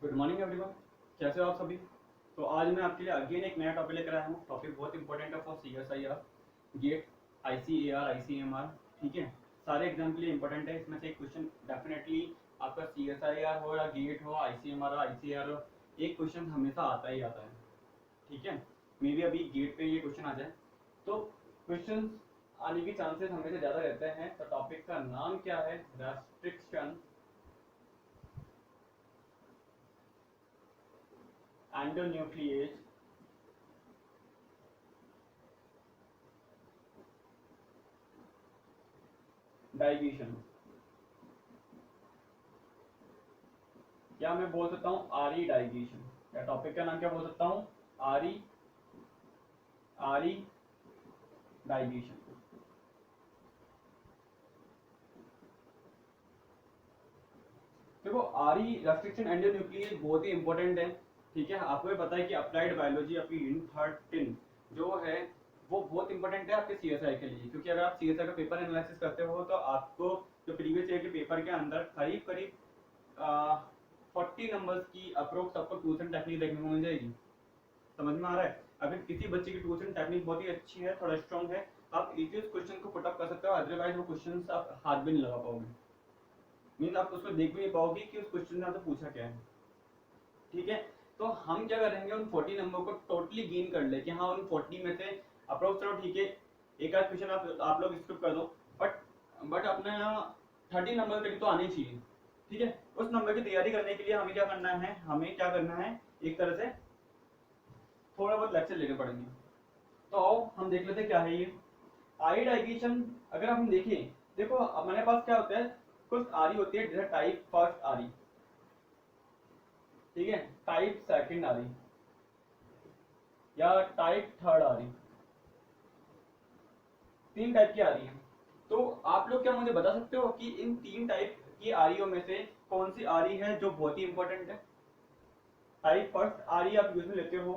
Good morning everyone. कैसे हो आप सभी। तो आज मैं आपके लिए अगेन एक नया टॉपिक लेकर आया हूँ। टॉपिक बहुत इंपॉर्टेंट है for CSIR, GATE, ICAR, ICMR। ठीक है, सारे एग्जाम के लिए इंपॉर्टेंट है। इसमें से एक क्वेश्चन डेफिनेटली आपका CSIR हो या गेट हो, ICMR हो, ICAR हो, एक क्वेश्चन हमेशा आता ही आता है। ठीक है, मे बी अभी गेट पे ये क्वेश्चन आ जाए, तो क्वेश्चन आने के चांसेस हमेशा ज़्यादा रहते हैं। तो टॉपिक का नाम क्या है? रेस्ट्रिक्शन एंडोन्यूक्लिएज डाइविशन, या मैं बोल सकता हूँ आरी डाइविशन। या टॉपिक का नाम क्या बोल सकता हूँ? आरी आरी डाइविशन। देखो, आरी रेस्ट्रिक्शन एंडोन्यूक्लिएज बहुत ही इंपॉर्टेंट है। ठीक है, आपको ये पता है कि अप्लाइड बायोलॉजी आपकी यूनिट 13 जो है वो बहुत इंपॉर्टेंट है आपके CSI के लिए, क्योंकि अगर आप CSI का पेपर एनालिसिस करते हो तो आपको जो प्रीवियस ईयर के पेपर के अंदर करीब करीब 40 नंबर्स की अप्रोक्स आपको टूल्स एंड टेक्निक देखने को मिल जाएगी। समझ में आ रहा है? अगर किसी बच्चे की टूल्स एंड टेक्निक बहुत ही अच्छी है, थोड़ा स्ट्रॉन्ग है, आप इजी उस क्वेश्चन को पुटअप कर सकते हो। अदरवाइज वो क्वेश्चन आप हाथ भी नहीं लगा पाओगे, मीन आप उसको देख भी नहीं पाओगे कि उस क्वेश्चन में आपसे पूछा क्या है। ठीक है, तो हम क्या करेंगे, उन 40 नंबर को टोटली गेन कर ले कि हाँ उन 40 में से अप्रोक्स, चलो ठीक है एक आध क्वेश्चन आप लोग स्किप कर दो, बट अपने यहाँ 30 नंबर करीब तो आने चाहिए। ठीक है, उस नंबर की तैयारी करने के लिए हमें क्या करना है, एक तरह से थोड़ा बहुत लेक्चर लेने पड़ेंगे। तो आओ हम देख लेते क्या है ये आरी डाइविशन। अगर हम देखें, देखो हमारे पास क्या होता है, कुछ आरी होती है जैसे टाइप फर्स्ट आरी, ठीक है, टाइप सेकंड आरी या टाइप थर्ड आरी, तीन टाइप की आरी है। तो आप लोग क्या मुझे बता सकते हो कि इन तीन टाइप की आरियों में से कौन सी आरी है जो बहुत ही इंपॉर्टेंट है? टाइप फर्स्ट आरी आप यूज में लेते हो,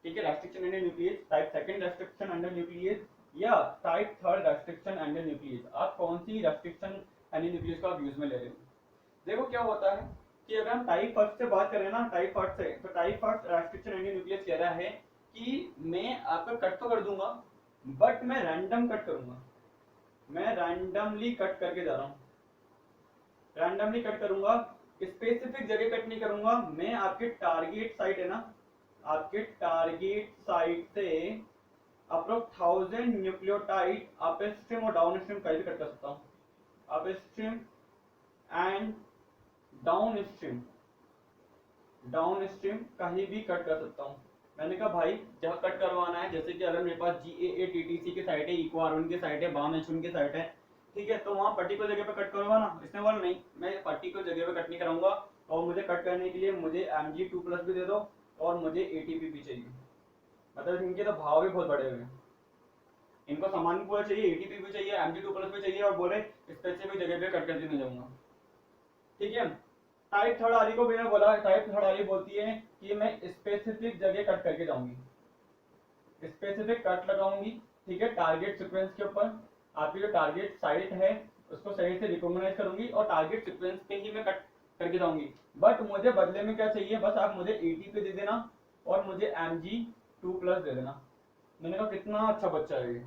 ठीक है, restriction endonuclease. Type second restriction endonuclease या type third restriction endonuclease, आप कौन सी रेस्ट्रिक्शन अंडर न्यूक्लियस को आप यूज में ले रहे हो? देखो क्या होता है कि अगर हम टाइप फर्स्ट से बात करें ना, टाइप फर्स्ट से, तो type first restriction under nucleus कह रहा है कि मैं आपका कट तो कर दूंगा, बट मैं रैंडम कट करूंगा, मैं रैंडमली कट करके जा रहा हूँ, रैंडमली कट करूंगा, स्पेसिफिक जगह कट नहीं करूंगा। मैं आपके टारगेट साइट है ना, आपके टारगेट साइट से अप्रोक्स 1000 न्यूक्लियोटाइड अपस्ट्रीम और डाउनस्ट्रीम कहीं भी कट कर सकता हूँ, अपस्ट्रीम एंड डाउनस्ट्रीम, डाउनस्ट्रीम कहीं भी कट कर सकता हूँ। मैंने कहा भाई जहाँ कट करवाना है, जैसे कि अगर मेरे पास GAATTC की साइट है, इको R1 की साइट है, बाम H1 की साइट है, ठीक है, तो वहाँ पर्टिकुलर जगह पे कट करवाना। इसने बोला नहीं, मैं पर्टिकुलर जगह पे कट नहीं कराऊंगा, और मुझे कट करने के लिए मुझे Mg2+ भी दे दो और मुझे ATP भी चाहिए। मतलब इनके तो भाव भी बहुत बड़े हुए हैं, इनको सामान भी पूरा चाहिए, ATP भी चाहिए, Mg2+ भी चाहिए, और बोले स्पेसिफिक जगह पे कट करके नहीं जाऊंगा। ठीक है, टाइप थर्ड आरी को मैंने बोला, टाइप थर्ड आरी बोलती है कि मैं स्पेसिफिक जगह कट करके जाऊंगी, स्पेसिफिक कट लगाऊंगी, ठीक है, टारगेट सीक्वेंस के ऊपर। आपकी जो टारगेट साइट है उसको सही से रिकॉग्नाइज करूंगी और टारगेट सीक्वेंस पे ही मैं कट करके जाऊंगी। बट मुझे बदले में क्या चाहिए, बस आप मुझे ATP दे देना और मुझे Mg2+ दे देना। मैंने कहा कितना अच्छा बच्चा है ये,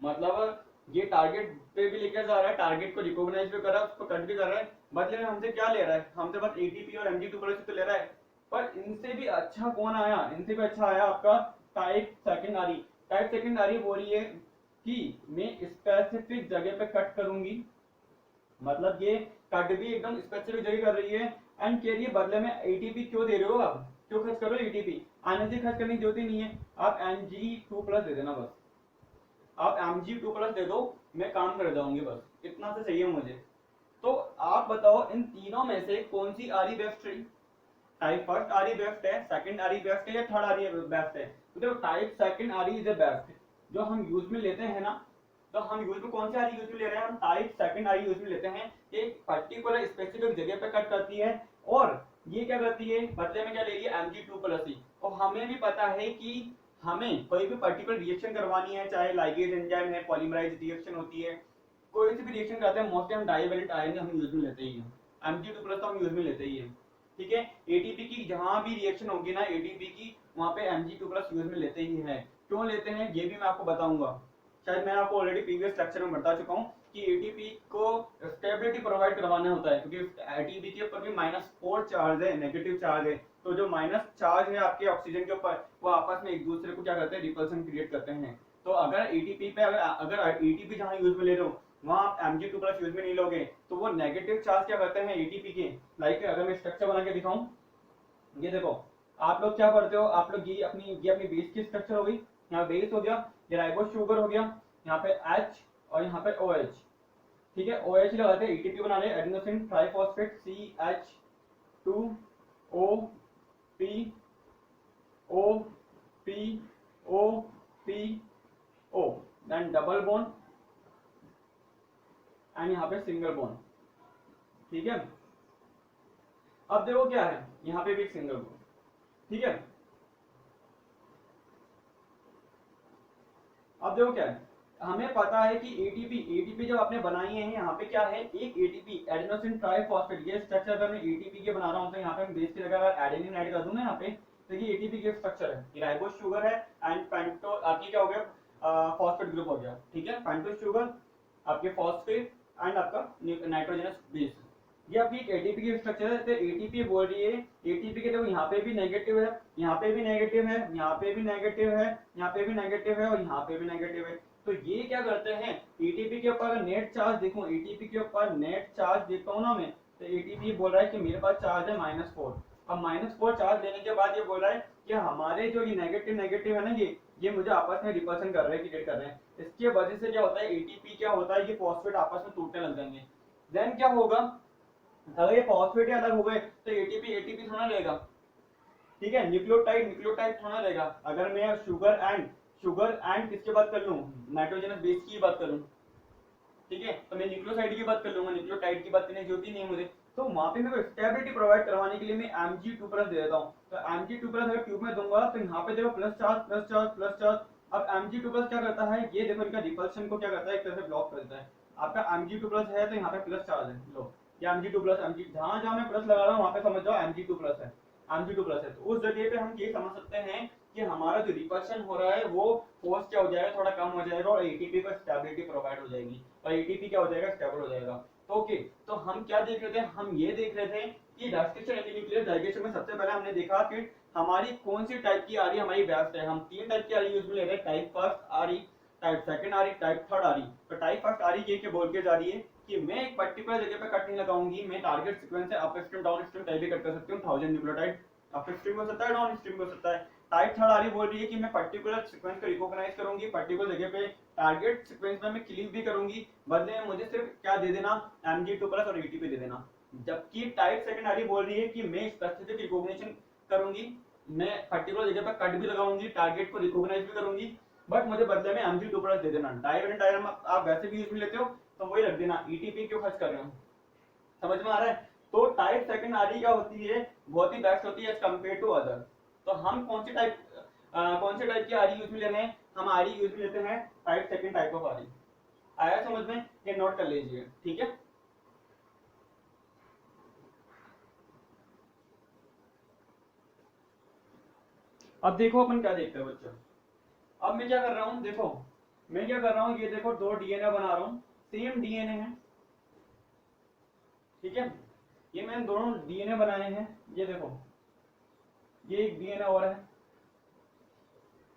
मतलब ये टारगेट पे भी लेकर जा रहा है, टारगेट को रिकॉग्नाइज भी कर रहा है, उसको कट भी कर रहा है, बदले में हमसे क्या ले रहा है, हमसे बस ATP और Mg2+ तो ले रहा है। पर इनसे भी अच्छा कौन आया, इनसे भी अच्छा आया आपका टाइप सेकंड आरी। टाइप सेकंड आरी बोल रही है कि मैं स्पेसिफिक जगह पे कट करूंगी, मतलब ये कट भी एकदम स्पेसिफिक जगह कर रही है, एंड कह रही है बदले में ATP क्यों दे रहे हो, आप क्यों खर्च कर रहे हो ATP, एनर्जी खर्च करने की जरूरत ही नहीं है, आप Mg2+ दे देना, बस आप Mg2+ दे दो, मैं काम कर जाऊंगी, बस इतना से चाहिए मुझे। तो आप बताओ इन तीनों में से कौन सी आरी बेस्ट है? टाइप फर्स्ट आरी बेस्ट है, सेकंड आरी बेस्ट है, या थर्ड आरी बेस्ट है? तो देखो टाइप सेकंड आरी इज द बेस्ट जो हम यूज में लेते हैं ना। तो हम यूज में कौन सी आरी यूज में ले रहे हैं, हम टाइप सेकंड आरी यूज में लेते हैं। एक पर्टिकुलर स्पेसिफिक जगह पे कट करती है, और ये क्या करती है, बदले में क्या ले रही है, Mg2+ ही। और हमें भी पता है कि हमें कोई भी पर्टिकुलर रिएक्शन करवानी है, चाहे लाइगेज एंजाइम है, पॉलीमराइज रिएक्शन होती है, कोई सी भी रिएक्शन करते हैं, मोस्टली हम डाइवेलेंट आयन हम यूज में लेते ही हैं, Mg2+ तो हम यूज में लेते ही हैं। ठीक है। एटीपी की जहां भी रिएक्शन होगी ना एटीपी की, वहां पे Mg2+ यूज में लेते ही है। क्यों लेते हैं ये भी मैं आपको बताऊंगा, शायद मैं आपको ऑलरेडी प्रीवियस लेक्चर में बता चुका हूँ कि एटीपी को स्टेबिलिटी प्रोवाइड करवाना होता है, क्योंकि एटीपी के ऊपर भी -4 चार्ज है, नेगेटिव चार्ज है। तो जो माइनस चार्ज है आपके ऑक्सीजन के ऊपर, वो आपस में एक दूसरे को क्या करते हैं, रिपल्सन क्रिएट करते हैं। तो अगर एटीपी पे अगर एटीपी जहां यूज में ले रहे हो वहां आप Mg2+ यूज में नहीं लोगे, तो वो नेगेटिव चार्ज क्या करते हैं एटीपी के। लाइक अगर मैं स्ट्रक्चर बना के दिखाऊं, ये देखो, आप लोग क्या करते हो, आप लोग ये अपनी बेस की स्ट्रक्चर हो गई, यहाँ बेस हो गया, ये राइबोस शुगर हो गया, यहाँ पे H और यहाँ पे OH, ठीक है। OH लगाते हैं, एटीपी बना रहे, adenosine triphosphate CH2OPOPOPO, then double bond and यहाँ पे सिंगल बॉन्ड, ठीक है। अब देखो क्या है, यहाँ पे भी एक सिंगल बॉन्ड, ठीक है। अब देखो क्या है, हमें पता है कि एटीपी जब आपने बनाई है, यहाँ पे क्या है, एक एटीपी एडेनोसिन ट्राइफॉस्फेट, ये स्ट्रक्चर अगर मैं एटीपी के बना रहा हूँ तो यहाँ पे मैं बेस की जगह अगर एडेनिन ऐड कर दूं ना यहाँ पे, तो ये एटीपी के स्ट्रक्चर है, ये राइबोस शुगर है एंड पेंटो आपकी क्या हो गया, फॉस्फेट ग्रुप हो गया, ठीक है। पेंटोस शुगर, आपके फॉस्फेट एंड आपका नाइट्रोजनस बेस, ये आपकी एक एटीपी की स्ट्रक्चर है। तो एटीपी बोल रही है, एटीपी के देखो यहाँ पे भी नेगेटिव है, यहाँ पे भी नेगेटिव है, यहाँ पे भी नेगेटिव है, यहाँ पे भी नेगेटिव है और यहाँ पे भी नेगेटिव है। तो ये क्या करते हैं, एटीपी के ऊपर अगर नेट चार्ज देखो, एटीपी के ऊपर नेट चार्ज देखता हूँ ना मैं, तो एटीपी बोल रहा है कि मेरे पास चार्ज है -4। अब -4 चार्ज लेने के बाद ये बोल रहा है कि हमारे जो ये नेगेटिव है ना, ये मुझे आपस में रिपल्सन कर रहे हैं, क्रिएट कर रहे हैं। इसके वजह से क्या होता है, एटीपी क्या होता है, ये फॉस्फेट आपस में टूटने लग जाएंगे। देन क्या होगा, अगर ये फॉस्फेट अलग हो गए तो एटीपी थोड़ा रहेगा, ठीक है। न्यूक्लियोटाइड थोड़ा रहेगा। अगर मैं शुगर एंड किसकी बात कर लूं, नाइट्रोजनस बेस की बात करूं, ठीक है, तो मैं न्यूक्लियोसाइड की बात कर लूंगा, न्यूक्लियोटाइड की बात करने की जरूरत ही नहीं है मुझे। तो वहां पे मेरे को स्टेबिलिटी प्रोवाइड करवाने के लिए मैं Mg2+ दे देता हूँ। तो Mg2+ अगर ट्यूब में दूंगा तो यहाँ पे देखो plus charge plus charge plus charge. अब Mg2+ क्या करता है, ये देखो इनका रिपल्शन को क्या करता है, एक तरह से ब्लॉक कर देता है। आपका Mg2+ है तो यहाँ पे प्लस चार्ज है, लो ये Mg2+, जहां जहां मैं प्लस लगा रहा हूँ वहां पे समझ जाओ Mg2+ है, Mg2+ है। तो उस जगह पे हम ये समझ सकते हैं कि हमारा जो रिपल्शन हो रहा है वो फोर्स क्या हो जाएगा, थोड़ा कम हो जाएगा और एटीपी को स्टेबिलिटी प्रोवाइड हो जाएगी और एटीपी क्या हो जाएगा, स्टेबल हो जाएगा। ओके, तो हम क्या देख रहे थे, हम ये देख रहे थे कि रेस्ट्रिक्शन एंटीन्यूक्लियर डाइजेशन में सबसे पहले हमने देखा कि हमारी कौन सी टाइप की आरी हमारी बेस्ट है। हम 3 टाइप की आरी यूज में ले रहे हैं, टाइप फर्स्ट आरी, टाइप सेकंड आरी, टाइप थर्ड आरी। तो टाइप फर्स्ट आरी ये क्या बोल के जा रही है कि मैं एक पर्टिकुलर जगह पे कट नहीं लगाऊंगी, मैं टारगेट सीक्वेंस से up stream down stream type भी कट कर सकती हूँ, 1000 न्यूक्लियोटाइड अप स्ट्रीम हो सकता है, डाउन स्ट्रीम हो सकता है। टाइप थर्ड आरी बोल रही है कि मैं पर्टिकुलर सीक्वेंस को रिकॉग्नाइज करूंगी, पर्टिकुलर जगह पे टारगेट सीक्वेंस में मैं क्लीव भी करूंगी, बदले में मुझे सिर्फ क्या दे देना, Mg2+ और एटीपी दे देना। जबकि टाइप सेकंड आरी बोल रही है कि मैं स्पेसिफिक रिकॉग्निशन करूंगी, मैं पर्टिकुलर जगह पर कट भी लगाऊंगी, टारगेट को रिकॉग्नाइज भी करूंगी, बट मुझे बदले में Mg2+ दे देना। डायग्राम आप वैसे भी यूज में लेते हो तो वही रख देना, ईटीपी क्यों खर्च कर रहे हो, समझ में आ रहा है। तो टाइप सेकंड आरी क्या होती है, बहुत ही बेस्ट होती है एज कम्पेयर टू अदर। तो हम कौन से टाइप की आरी यूज में लेने हैं, हम आरी यूज में लेते हैं टाइप सेकंड टाइप ऑफ आरी। आया समझ में, ये नोट कर लीजिए, ठीक है। अब देखो अपन क्या देखते हैं बच्चों, अब मैं क्या कर रहा हूं, देखो मैं क्या कर रहा हूं, ये देखो 2 डीएनए बना रहा हूं, सेम डीएनए है, ठीक है। ये मैंने दोनों डीएनए बनाए हैं, ये देखो ये एक डीएनए और है,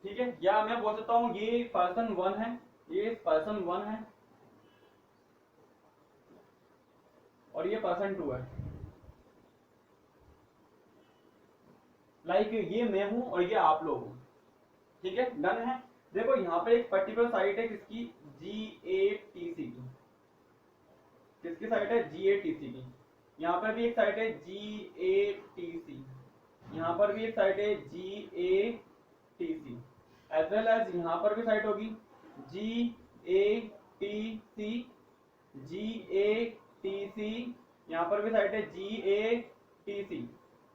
ठीक है। या मैं बोल सकता हूँ ये पर्सन 1 है, ये पर्सन 1 है और ये पर्सन 2 है। लाइक ये मैं हूं और ये आप लोग हो, ठीक है, डन है। देखो यहाँ पे एक पर्टिकुलर साइट है किसकी, GATC की, किसकी साइट है, GATC की। यहाँ पर भी एक साइट है GATC, यहाँ पर भी एक साइट है GATC, एज वेल एज यहाँ पर भी साइट होगी GATC, यहाँ पर भी साइट है GATC,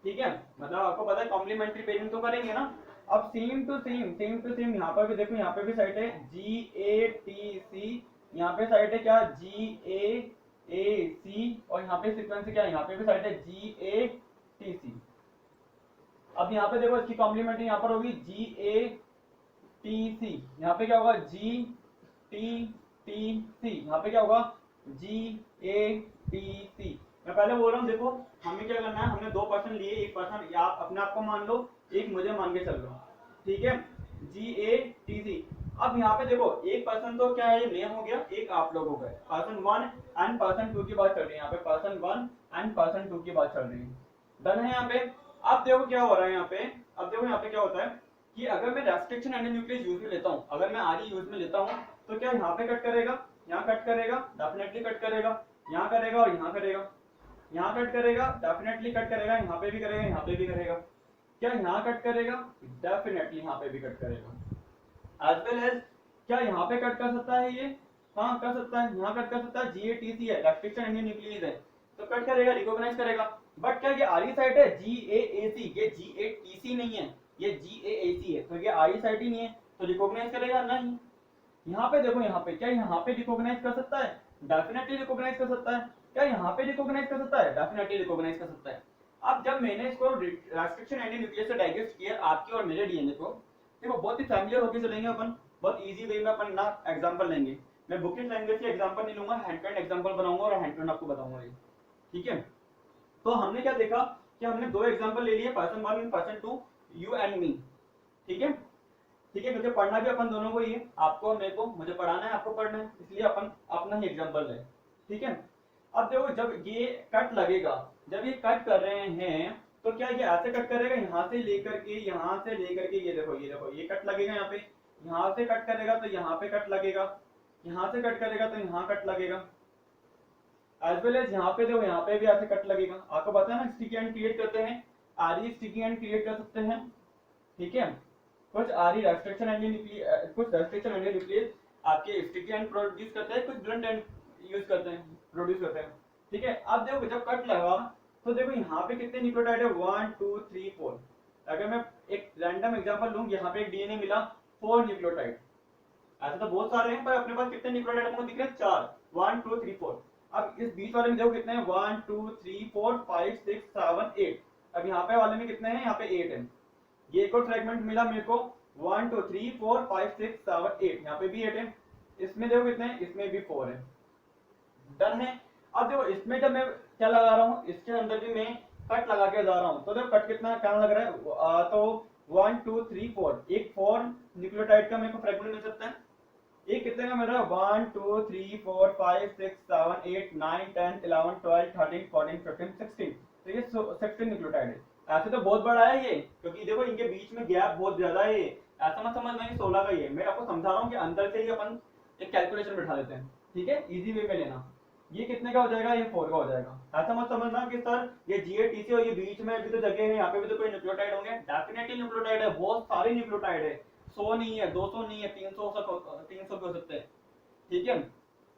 ठीक है। मतलब आपको पता है कॉम्प्लीमेंट्री पेयरिंग तो करेंगे ना। अब सेम टू सेम यहाँ पर भी देखो, यहाँ पे भी साइट है GATC, यहाँ पे साइट है क्या, GAAC, और यहाँ पे सीक्वेंस क्या है, यहाँ पे भी साइट है GAAC, सी। अब यहाँ पे देखो इसकी कॉम्प्लीमेंट यहाँ पर होगी GATC, यहाँ पे क्या होगा GTTC, यहाँ पे क्या होगा GATC। मैं पहले बोल रहा हूँ, देखो हमें क्या करना है, हमने 2% लिए, एक पर्सन आप अपने आप को मान लो, एक मुझे मान के चल लो, ठीक है, GATC। अब यहाँ पे देखो एक पर्सन तो क्या है, ये मैं हो गया, एक आप लोग हो गए, पर्सन 1 एंड पर्सन 2 की बात चल रही है, यहाँ पे पर्सन 1 एंड पर्सन 2 की बात चल रही है। डन है यहाँ पे। अब देखो क्या हो रहा है यहाँ पे, अब देखो यहाँ पे क्या होता है कि अगर मैं रेस्ट्रिक्शन एंड न्यूक्लियस यूज में लेता हूँ, अगर मैं आरई यूज में लेता हूँ, तो क्या यहाँ पे कट करेगा, यहाँ कट करेगा, डेफिनेटली कट करेगा, यहाँ करेगा और यहाँ करेगा, यहाँ कट करेगा, डेफिनेटली कट करेगा, यहाँ पे भी करेगा, यहाँ पे भी करेगा, क्या यहाँ कट करेगा, डेफिनेटली यहाँ पे भी कट करेगा। एज वेल एज क्या यहाँ पे कट कर सकता है ये, हाँ कर सकता है, यहाँ कट कर सकता है, GATC है, रेस्ट्रिक्शन एंड न्यूक्लियस है, तो कट करेगा, रिकॉग्नाइज करेगा। बट क्या ये आरई साइट है, GAAC, ये GATC नहीं है, ये GAAC है, तो ये आरई साइट ही नहीं है, तो रिकॉग्नाइज करेगा नहीं। यहाँ पे देखो, यहाँ पे क्या यहाँ पे रिकॉग्नाइज कर सकता है, डेफिनेटली रिकॉग्नाइज कर सकता है, क्या यहाँ पे रिकॉग्नाइज कर सकता है, डेफिनेटली रिकॉग्नाइज कर सकता है। अब जब मैंने इसको रेस्ट्रिक्शन एंड न्यूक्लियस से डाइजेस्ट किया आपके और मेरे डीएनए को, देखो बहुत ही फैमिलियर होकर चलेंगे अपन, बहुत इजी वे में अपन ना एग्जांपल लेंगे। मैं बुकिंग लैंग्वेज से एग्जांपल नहीं लूंगा, हैंड टू हैंड एग्जांपल बनाऊंगा और हैंड टू हैंड आपको बताऊंगा ये, ठीक है। तो हमने क्या देखा कि हमने 2 एग्जांपल ले लिए, person 1 and person 2, you and me, ठीक है, ठीक है, क्योंकि पढ़ना भी अपन दोनों को ही है, आपको और मेरे को, मुझे पढ़ाना है, आपको पढ़ना है, इसलिए अपन अपना ही एग्जांपल है, ठीक है। अब देखो जब ये कट लगेगा, जब ये कट कर रहे हैं, तो क्या ये ऐसे कट करेगा, यहाँ से लेकर के यहाँ से लेकर के, ये देखो ये देखो ये कट लगेगा, यहाँ पे यहाँ से कट करेगा तो यहाँ पे कट लगेगा, यहाँ से कट करेगा तो यहाँ कट लगेगा, एज वेल एज यहाँ पे देखो यहाँ पे भी ऐसे कट लगेगा। आपको पता है ना स्टिकी एंड क्रिएट करते हैं, आरई स्टिकी एंड क्रिएट कर सकते हैं, ठीक है, कुछ आरई रेस्ट्रिक्शन एंड न्यूक्लियस, कुछ रेस्ट्रिक्शन एंड न्यूक्लियस आपके स्टिकी एंड प्रोड्यूस करते हैं, कुछ ब्लंट एंड यूज करते हैं, प्रोड्यूस करते हैं, ठीक है। अब देखो जब कट लगा तो देखो यहाँ पे कितने न्यूक्लियोटाइड है, 1 2 3 4। अगर मैं एक रैंडम एग्जांपल लूं, यहाँ पे एक डीएनए मिला 4 न्यूक्लियोटाइड, ऐसे तो बहुत सारे हैं पर अपने पास कितने न्यूक्लियोटाइड हमको दिख रहे हैं, 4, 1 2 3 4। अब इस बीच वाले में देखो कितने हैं, 1 2 3 4 5 6 7 8। अब यहाँ पे वाले में कितने हैं, यहाँ पे 8 है। ये एक और फ्रेगमेंट मिला मेरे को, 1 2 3 4 5 6 7 8, यहाँ पे भी 8 है। इसमें देखो कितने हैं, इसमें भी 4 है। डन है। अब देखो इसमें जब मैं क्या लगा रहा हूँ, इसके अंदर भी मैं कट लगा के जा रहा हूँ, तो देखो कट कितना क्या लग रहा है, तो 1 2 3 4, एक 4 न्यूक्लियोटाइड का मेरे को फ्रेगमेंट मिल सकता है। एक कितने का मिल रहा है, 1 2 3 4 5 6 7 8 9 10 11 12 13 14 15 16, तो ये 16 न्यूक्लियोटाइड है। ऐसे तो बहुत बड़ा है ये, क्योंकि देखो इनके बीच में गैप बहुत ज्यादा है, ऐसा मत समझना कि 16 का ही है, मैं आपको समझा रहा हूँ कि अंदर से ही अपन एक कैलकुलेशन बैठा देते हैं, ठीक है, इजी वे में लेना। ये कितने का हो जाएगा, ये 4 का हो जाएगा। ऐसा मत समझना कि सर ये GATC और ये बीच में भी तो जगह है, यहाँ पे भी तो कोई न्यूक्लियोटाइड होंगे, डेफिनेटली न्यूक्लियोटाइड है, बहुत सारे न्यूक्लियोटाइड है, 100 नहीं है, 200 नहीं है, 300 भी हो सकते हैं, ठीक है।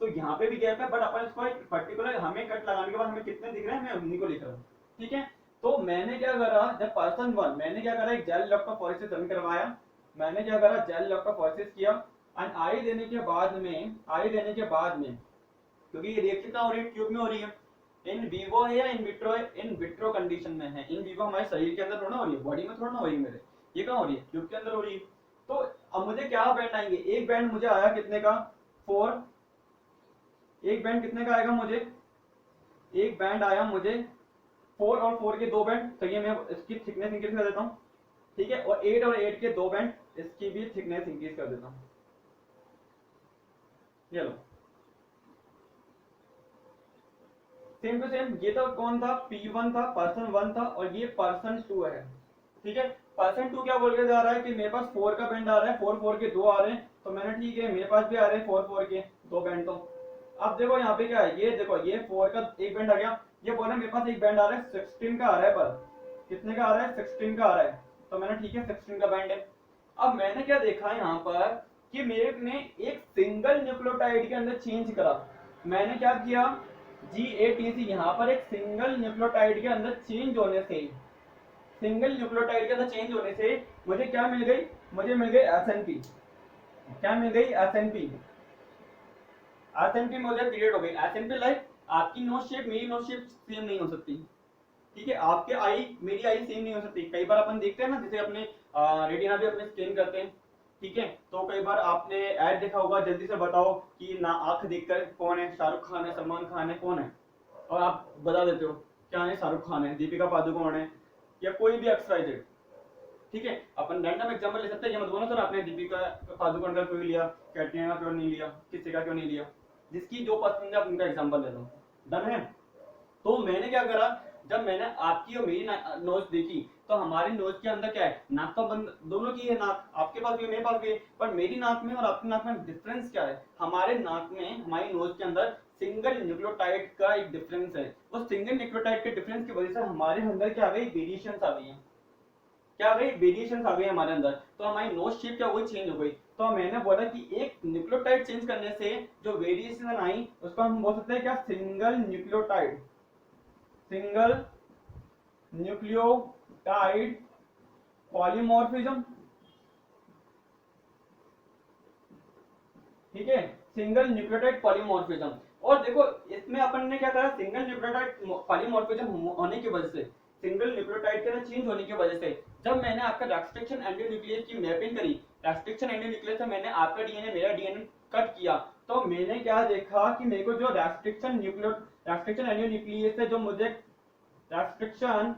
तो यहाँ पे भी गैप है, बट अपन इसको एक पर्टिकुलर हमें कट लगाने के बाद हमें कितने दिख रहे हैं, मैं उन्हीं को लिख रहा हूँ, ठीक है। तो मैंने क्या करा, जब पर्सन 1 मैंने क्या करा, एक जेल इलेक्ट्रोफोरेसिस रन करवाया, मैंने क्या करा, जेल इलेक्ट्रोफोरेसिस किया, एंड आई देने के बाद में क्योंकि ये रिएक्शन कहाँ हो रही है, ट्यूब में हो रही है, इन विवो है या इन विट्रो है, इन विट्रो कंडीशन में है। इन विवो हमारे शरीर के अंदर थोड़ा हो रही है, बॉडी में थोड़ा ना हो रही है मेरे, ये कहाँ हो रही है, ट्यूब के अंदर हो रही है। तो अब मुझे क्या बैंड आएंगे, एक बैंड मुझे आया कितने का, 4, एक बैंड कितने का आएगा मुझे, एक बैंड आया मुझे 4 और 4 के 2 बैंड, तो ये मैं इसकी थिकनेस इंक्रीज कर देता हूँ, ठीक है, और 8 और 8 के 2 बैंड, इसकी भी थिकनेस इंक्रीज कर देता हूँ, ये लो सेम टू सेम। ये तो कौन था, P1 था, पर्सन 1 था, और ये पर्सन 2 है, ठीक है। पर्सन 2 क्या बोल के जा रहा है कि मेरे पास 4 का बैंड आ रहा है, 4 के 2 आ रहे हैं, तो मैंने ठीक है मेरे पास भी आ रहे हैं 4 के 2 बैंड। तो अब देखो यहाँ पे क्या है, ये देखो ये 4 का एक बैंड आ गया, ये बोल रहा है मेरे पास एक बैंड आ रहा है 16 का आ रहा है, पर कितने का आ रहा है, 16 का आ रहा है, तो मैंने ठीक है 16 का बैंड है। अब मैंने क्या देखा यहाँ पर कि मेरे ने एक सिंगल न्यूक्लियोटाइड के अंदर चेंज करा, मैंने क्या किया, GATC यहाँ पर एक सिंगल न्यूक्लियोटाइड के अंदर चेंज होने से, सिंगल न्यूक्लियोटाइड के अंदर चेंज होने से मुझे क्या मिल गई, मुझे मिल गई SNP, क्या मिल गई, SNP मुझे क्रिएट हो गई। SNP लाइक आपकी नोज शेप मेरी नोज शेप सेम नहीं हो सकती, ठीक है, आपके आई मेरी आई सेम नहीं हो सकती। कई बार अपन देखते हैं ना, जैसे अपने रेटिना भी अपने स्कैन करते हैं, ठीक है, तो कई बार आपने ऐड देखा होगा, जल्दी से बताओ कि ना आंख देखकर कौन है, शाहरुख खान है, सलमान खान है, कौन है, और आप बता देते हो क्या है, शाहरुख खान है, दीपिका पादुकोण है, या कोई भी XYZ। ठीक है, अपन रैंडम एग्जांपल ले सकते हैं, ये मत बोलो सर आपने दीपिका पादुकोण का क्यों लिया, कैटरीना का क्यों नहीं लिया, किसी का क्यों नहीं लिया, जिसकी जो पसंद है आप उनका एग्जांपल ले लो। डन है। तो मैंने क्या करा, जब मैंने आपकी और मेरी नोज देखी, तो हमारी नोज के अंदर क्या है, नाक तो बंद दोनों की है, नाक आपके पास भी है, मेरे पास भी है, पर मेरी नाक में और आपकी नाक में डिफरेंस क्या है, हमारे नाक में, हमारी नोज के अंदर सिंगल न्यूक्लियोटाइड का एक डिफरेंस है। उस सिंगल न्यूक्लियोटाइड के डिफरेंस की वजह से हमारे अंदर क्या आ गई, वेरिएशन आ गई है, क्या आ गई, वेरिएशन आ गई हमारे अंदर, तो हमारी नोज शेप क्या हो गई, चेंज हो गई। तो मैंने बोला कि एक न्यूक्लियोटाइड चेंज करने से जो वेरिएशन आई उसको हम बोल सकते हैं क्या, single nucleotide, single nucleotide polymorphism. ठीक है, सिंगल न्यूक्लियोटाइड पॉलीमॉर्फिज्म। और देखो इसमें अपन ने क्या करा, सिंगल न्यूक्लियोटाइड पॉलीमॉर्फिज्म होने की वजह से, सिंगल न्यूक्लियोटाइड के चेंज होने की वजह से, जब मैंने आपका रेस्ट्रिक्शन एंडोन्यूक्लियस की मैपिंग करी, रेस्ट्रिक्शन एंडोन्यूक्लियस से मैंने आपका डीएनए मेरा डीएनए कट किया, तो मैंने क्या देखा कि मेरे को जो रेस्ट्रिक्शन एंडोन्यूक्लियस से जो मुझे रेस्ट्रिक्शन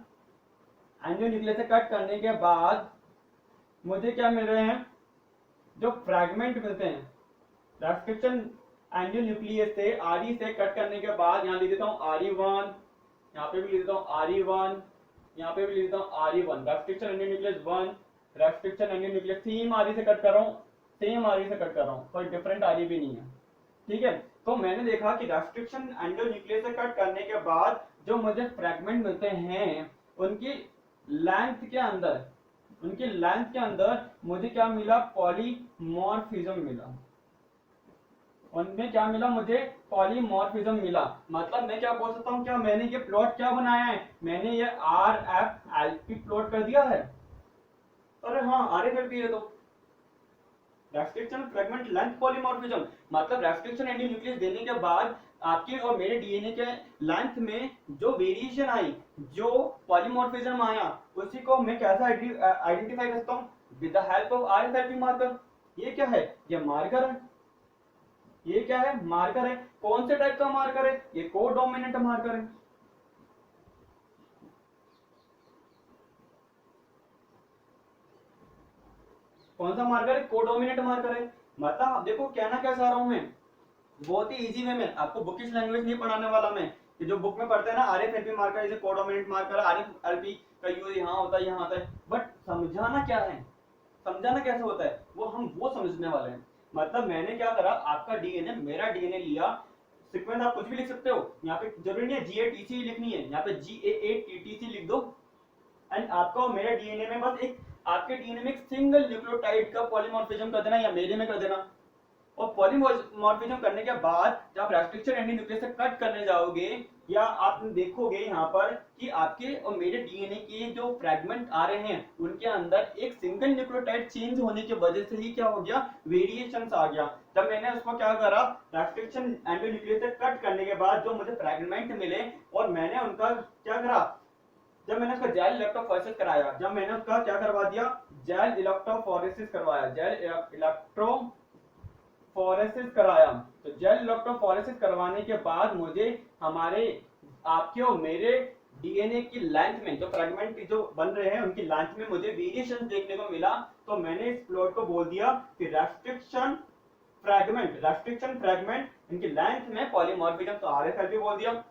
एंडोन्यूक्लियस से कट करने के बाद मुझे क्या मिल रहे हैं, जो फ्रैगमेंट मिलते हैं रेस्ट्रिक्शन एंडोन्यूक्लियस से आरई से कट करने के बाद, यहाँ लिख देता हूँ RE1, यहाँ पे भी लिख देता हूँ RE1, यहाँ पे भी लिख देता हूँ RE1, restriction endonuclease 1, restriction endonuclease same RE से कट कर रहा हूँ, सेम RE से कट कर रहा हूँ, कोई डिफरेंट RE भी नहीं है। ठीक है, तो मैंने देखा कि रेस्ट्रिक्शन एंडोन्यूक्लियस से कट करने के बाद जो मुझे फ्रैगमेंट मिलते हैं, उनकी लेंथ के अंदर, उनकी लेंथ के अंदर मुझे क्या मिला, पॉलीमॉर्फिज्म मिला, उनमें क्या मिला मुझे, पॉलीमॉर्फिज्म मिला। मतलब मैं क्या बोल सकता हूँ, क्या मैंने ये प्लॉट क्या बनाया है, मैंने ये RFLP प्लॉट कर दिया है। अरे हाँ, RFLP है, तो रेस्ट्रिक्शन फ्रैगमेंट लेंथ पॉलीमॉर्फिज्म, मतलब रेस्ट्रिक्शन एंडोन्यूक्लियस देने के बाद आपके और मेरे डीएनए के लेंथ में जो वेरिएशन आई, जो पॉलीमॉर्फिज्म आया, उसी को मैं कैसे आइडेंटिफाई करता हूँ, with the help of RFLP marker. ये क्या है, ये मार्कर है, ये क्या है, मार्कर है। कौन से टाइप का मार्कर है, ये कोडोमिनेंट मार्कर है। कौन सा मार्कर है, कोडोमिनेंट मार्कर है। मतलब देखो कहना क्या चाह रहा हूं मैं, बहुत ही इजी वे में, आपको बुकिश लैंग्वेज नहीं पढ़ाने वाला मैं, कि जो बुक में पढ़ते हैं ना, RFLP marker is codominant marker, RFLP का यूज यहाँ होता है, यहाँ होता है, बट समझाना क्या है, समझाना कैसे होता है, वो समझने वाले हैं। मतलब मैंने क्या करा, आपका डीएनए, मेरा डीएनए लिया, सीक्वेंस आप कुछ भी लिख सकते हो, यहाँ पे जरूरी नहीं है GATC लिखनी है, यहाँ पे GAATTC लिख दो, एंड आपका और मेरे डीएनए में बस एक, आपके डीएनए में एक सिंगल न्यूक्लियोटाइड का पॉलीमॉर्फिज्म कर देना, या मेरे में कर देना। और पॉलीमॉर्फिज्म करने के बाद जब आप रेस्ट्रिक्शन एंडोन्यूक्लियस से कट करने जाओगे, या आप देखोगे यहाँ पर कि आपके और मेरे डीएनए के जो फ्रैगमेंट आ रहे हैं, उनके अंदर एक सिंगल न्यूक्लियोटाइड चेंज होने की वजह से ही क्या हो गया, वेरिएशन आ गया। जब मैंने उसको क्या करा, रेस्ट्रिक्शन एंडोन्यूक्लियस से कट करने के बाद जो मुझे फ्रैगमेंट मिले, और मैंने उनका क्या करा, जब मैंने उसका जेल इलेक्ट्रोफोरेसिस कराया, जब मैंने उसका क्या करवा दिया, जेल इलेक्ट्रोफोरेसिस करवाया, जेल इलेक्ट्रोफोरेसिस कराया, तो जेल इलेक्ट्रोफोरेसिस करवाने के बाद मुझे हमारे, आपके और मेरे डीएनए की लेंथ में जो फ्रैगमेंट जो बन रहे हैं, उनकी लेंथ में मुझे वेरिएशन देखने को मिला। तो मैंने इस प्लॉट को बोल दिया कि रेस्ट्रिक्शन फ्रैगमेंट इनकी लेंथ में पॉलीमॉर्फिज्म, तो RFLP बोल दिया।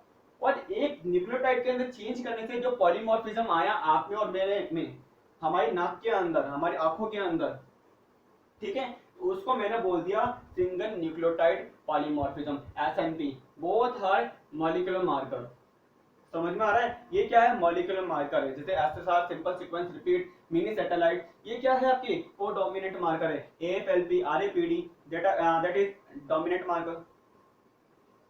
और एक न्यूक्लियोटाइड के अंदर चेंज करने से जो पॉलीमॉर्फिज्म आया आप में और मेरे में, हमारी नाक के अंदर, हमारी आंखों के अंदर, ठीक है, उसको मैंने बोल दिया single nucleotide polymorphism, SNP, both are molecular marker. समझ में आ रहा है, ये क्या है, मॉलिक्यूलर मार्कर है, जैसे SSR, simple sequence repeat, mini satellite, ये क्या है आपकी कोडोमिनेंट मार्कर है, AFLP, RAPD, that is dominant marker.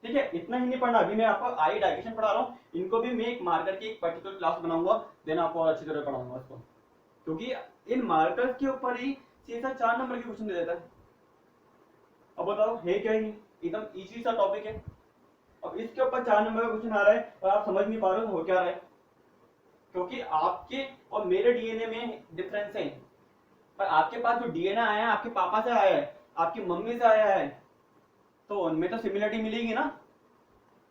ठीक है, इतना ही नहीं पढ़ना, अभी मैं आपको आई डाइजेशन पढ़ा रहा हूँ, इनको भी मैं एक मार्कर की एक पर्टिकुलर क्लास बनाऊंगा, देन आपको और अच्छी तरह पढ़ाऊंगा इसको, क्योंकि इन मार्कर के ऊपर ही सीधा 4 नंबर के क्वेश्चन दे देता है। अब बताओ है क्या, ही एकदम इजी सा टॉपिक है, अब इसके ऊपर 4 नंबर का क्वेश्चन आ रहा है और आप समझ नहीं पा रहे हो क्या रहा है। क्योंकि आपके और मेरे डीएनए में डिफरेंस है, पर आपके पास जो डीएनए आया है आपके पापा से आया है, आपकी मम्मी से आया है, तो उनमें तो सिमिलरिटी मिलेगी ना,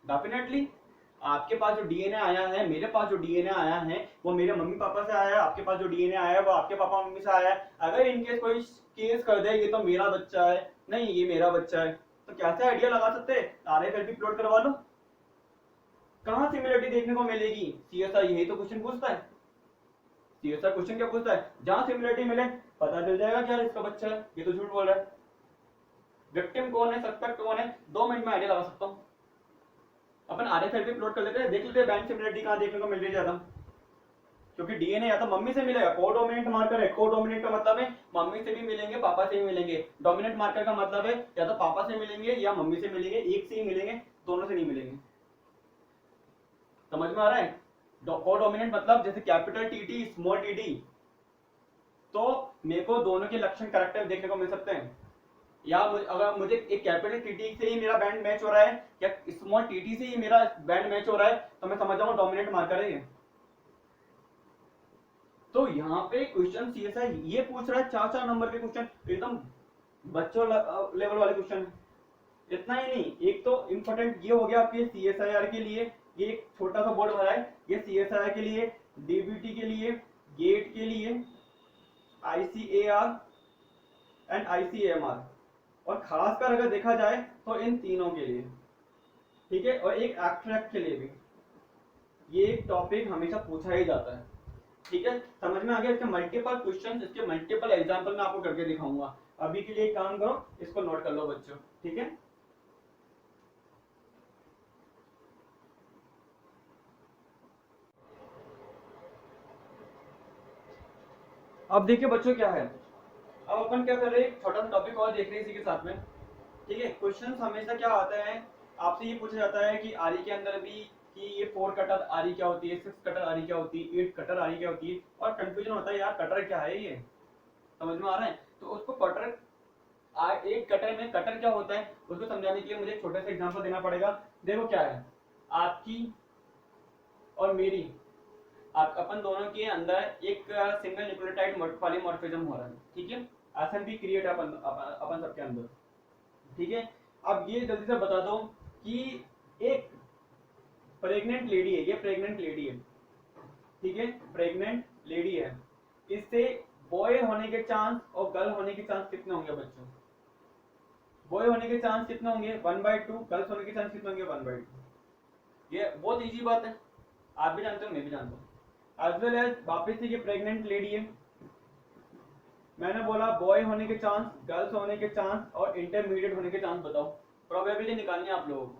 डेफिनेटली। आपके पास जो डीएनए आया है, मेरे पास जो डीएनए आया है वो मेरे मम्मी पापा से आया है, आपके पास जो डीएनए आया है वो आपके पापा मम्मी से आया है। अगर इनकेस कोई केस कर दे ये तो मेरा बच्चा है, नहीं ये मेरा बच्चा है, तो कैसे आइडिया लगा सकते हैं? आरएफएलपी प्लॉट करवा लो, कहाँ सिमिलरिटी देखने को मिलेगी? सीएसआई यही तो क्वेश्चन पूछता है। सीएसआई क्वेश्चन क्या पूछता है? जहां सिमिलरिटी मिले पता चल जाएगा क्या इसका बच्चा है, ये तो झूठ बोल रहा है। विक्टिम कौन है, सस्पेक्ट कौन है, 2 मिनट में आइडिया लगा सकता हूँ। अपन आरएफएलपी प्लॉट कर लेते हैं, देख लेते हैं बैंड सिमिलरिटी कहाँ देखने को मिल रही है ज्यादा। क्योंकि डीएनए या तो मम्मी से मिलेगा, कोडोमिनेंट मार्कर है, कोडोमिनेंट का मतलब है मम्मी से भी मिलेंगे पापा से भी मिलेंगे, डोमिनेंट मार्कर का मतलब है या तो पापा से मिलेंगे या मम्मी से मिलेंगे, एक से ही मिलेंगे, दोनों से नहीं मिलेंगे। समझ में आ रहा है? कोडोमिनेंट मतलब जैसे कैपिटल टीटी स्मॉल टीटी, तो मेरे को दोनों के लक्षण करेक्टर देखने को मिल सकते हैं। या अगर मुझे एक कैपिटल टीटी से ही मेरा बैंड मैच हो रहा है या स्मॉल टीटी से ही मेरा बैंड मैच हो रहा है, तो मैं समझ जाऊंगा डोमिनेंट मार्कर है ये। तो यहाँ पे क्वेश्चन सीएसआई ये पूछ रहा है 4-4 नंबर के क्वेश्चन, एकदम बच्चों लेवल वाले क्वेश्चन है। इतना ही नहीं, एक तो इम्पोर्टेंट ये हो गया आपके सीएसआईआर के लिए, ये एक छोटा सा बोर्ड भरा है, ये सीएसआईआर के लिए, डीबीटी के लिए, गेट के लिए, आईसीएआर एंड आईसीएमआर, और खासकर अगर देखा जाए तो इन तीनों के लिए, ठीक है, और एक एब्स्ट्रैक्ट के लिए भी ये एक टॉपिक हमेशा पूछा ही जाता है। ठीक है, समझ में आ गया? इसके मल्टीपल क्वेश्चन, इसके मल्टीपल एग्जांपल मैं आपको करके दिखाऊंगा। अभी के लिए एक काम करो, इसको नोट कर लो बच्चों, ठीक है। अब देखिए बच्चों क्या है, अब अपन क्या कर रहे हैं, छोटा सा टॉपिक और देख रहे हैं इसी के साथ में। ठीक है, क्वेश्चन हमेशा क्या आता है, आपसे ये पूछा जाता है कि आरी के अंदर भी कि ये 4 कटर आरी क्या होती है, 6 कटर आरी क्या होती है, 8 कटर आरी क्या होती है, और कंफ्यूजन होता है यार कटर क्या है ये, समझ में आ रहा है? तो उसको कटर, एक कटर में कटर क्या होता है उसको समझाने के लिए मुझे एक छोटा सा एग्जांपल देना पड़ेगा। देखो क्या है, आपकी और मेरी, आप अपन दोनों के अंदर एक सिंगल न्यूक्लियोटाइड पॉलीमॉर्फिज्म हो रहा है, ठीक है, एसएनपी क्रिएट है अपन सबके अंदर, ठीक है। अब ये जल्दी से बता दो कि एक प्रेग्नेंट लेडी है, ये प्रेग्नेंट लेडी है, ठीक है, प्रेग्नेंट लेडी है, इससे बॉय होने के चांस और गर्ल होने के चांस कितने होंगे बच्चों? बॉय होने के चांस कितने होंगे? 1/2, गर्ल्स होने के चांस कितने होंगे? 1/2। ये बहुत इजी बात है, आप भी जानते हो मैं भी जानता हूँ। एज वेल एज वापिस से ये प्रेग्नेंट लेडी है, मैंने बोला बॉय होने के चांस, गर्ल्स होने के चांस और इंटरमीडिएट होने के चांस बताओ, प्रोबेबिलिटी निकालनी है आप लोगों को।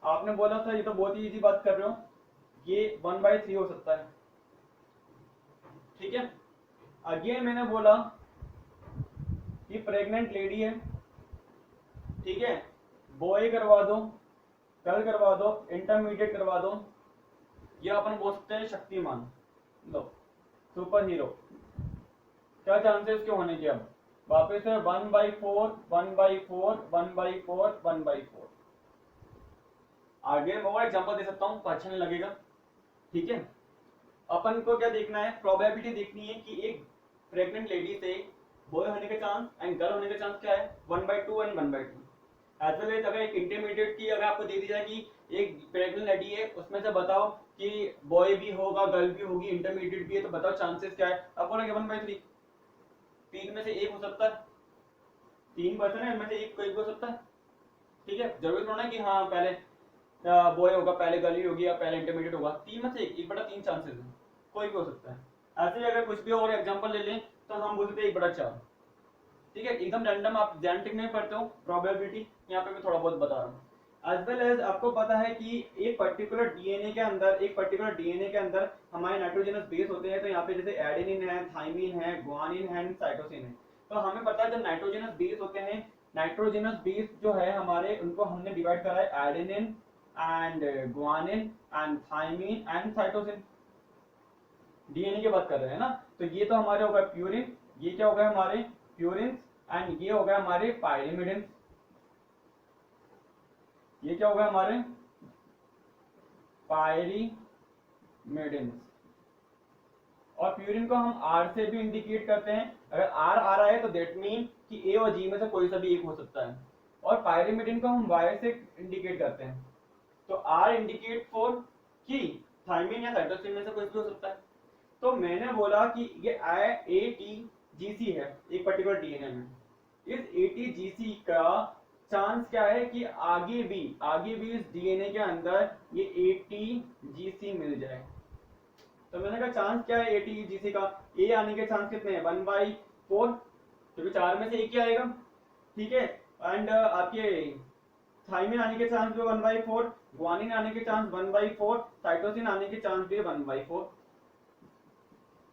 आपने बोला था ये तो बहुत ही इजी बात कर रहे हो, ये 1/3 हो सकता है, ठीक है। अगेन मैंने बोला कि प्रेग्नेंट लेडी है, ठीक है, बॉय करवा दो, गर्ल करवा दो, इंटरमीडिएट करवा दो, ये अपन बोल सकते हैं शक्तिमान, लो सुपर हीरो। क्या चांसेस के होने के? अब वापस से 1/4, 1/4, 1/4, 1/4। आगे मैं और एग्जांपल दे सकता हूँ, अच्छा नहीं लगेगा, ठीक है। अपन को क्या देखना है, प्रोबेबिलिटी देखनी है कि एक प्रेग्नेंट लेडी से बॉय होने के चांस एंड गर्ल होने के चांस क्या है, 1/2 एंड 1/2। एज वेल एज अगर एक इंटरमीडिएट की अगर आपको दे दी जाए कि एक प्रेग्नेंट लेडी है उसमें से बताओ कि बॉय भी होगा गर्ल भी होगी इंटरमीडिएट भी है, तो बताओ चांसेस क्या है, अब बोलेंगे 1/3, 3 में से एक हो सकता है, 3 पर्सन है इनमें से एक कोई भी हो सकता है, ठीक है। जरूरी थोड़ा ना कि हाँ पहले बॉय होगा पहले गर्ल ही होगी या पहले इंटरमीडिएट होगा, 3 में से 1/3 चांसेस है, कोई भी हो सकता है। ऐसे ही अगर कुछ भी और एग्जांपल ले लें तो हम बोलते हैं 1/4, ठीक है, एकदम रैंडम, आप जेनेटिक नहीं पढ़ते हो, प्रोबेबिलिटी यहाँ पे मैं थोड़ा बहुत बता रहा हूँ। एज वेल एज आपको पता है कि एक पर्टिकुलर डीएनए के अंदर, हमारे नाइट्रोजनस बेस होते हैं, तो यहाँ पे जैसे एडेनिन है, थाइमिन है, ग्वानिन है, साइटोसिन है। तो हमें पता है जब नाइट्रोजनस बेस होते हैं, नाइट्रोजनस बेस जो है हमारे, उनको हमने डिवाइड करा है adenine and guanine and thymine and cytosine, DNA की बात कर रहे हैं ना। तो ये तो हमारे हो गए प्यूरिन, ये क्या हो गए हमारे प्यूरिन, एंड ये हो गए हमारे पायरिमिडिन, ये क्या हो गया हमारे पायरिमिडिन, और प्यूरिन को हम आर से भी इंडिकेट करते हैं। अगर आर आ रहा है तो दैट मीन कि ए और जी में से कोई सा भी एक हो सकता है। और पायरिमिडिन को हम वाई से इंडिकेट करते हैं। तो आर इंडिकेट फॉर कि थायमिन या साइटोसिन में से कोई भी हो सकता है। तो मैंने बोला कि ये ATGC है एक पर्टिकुलर डीएनए में। इस ATGC का चांस क्या है कि आगे भी इस डीएनए के अंदर ये ATGC मिल जाए। तो मैंने कहा चांस क्या है ATGC का, ए आने के चांस कितने हैं 1/4, क्योंकि 4 में से एक ही आएगा, ठीक है। एंड आपके थाइमिन आने के चांस भी 1/4, ग्वानिन आने के चांस 1/4, साइटोसिन आने के चांस भी 1/4।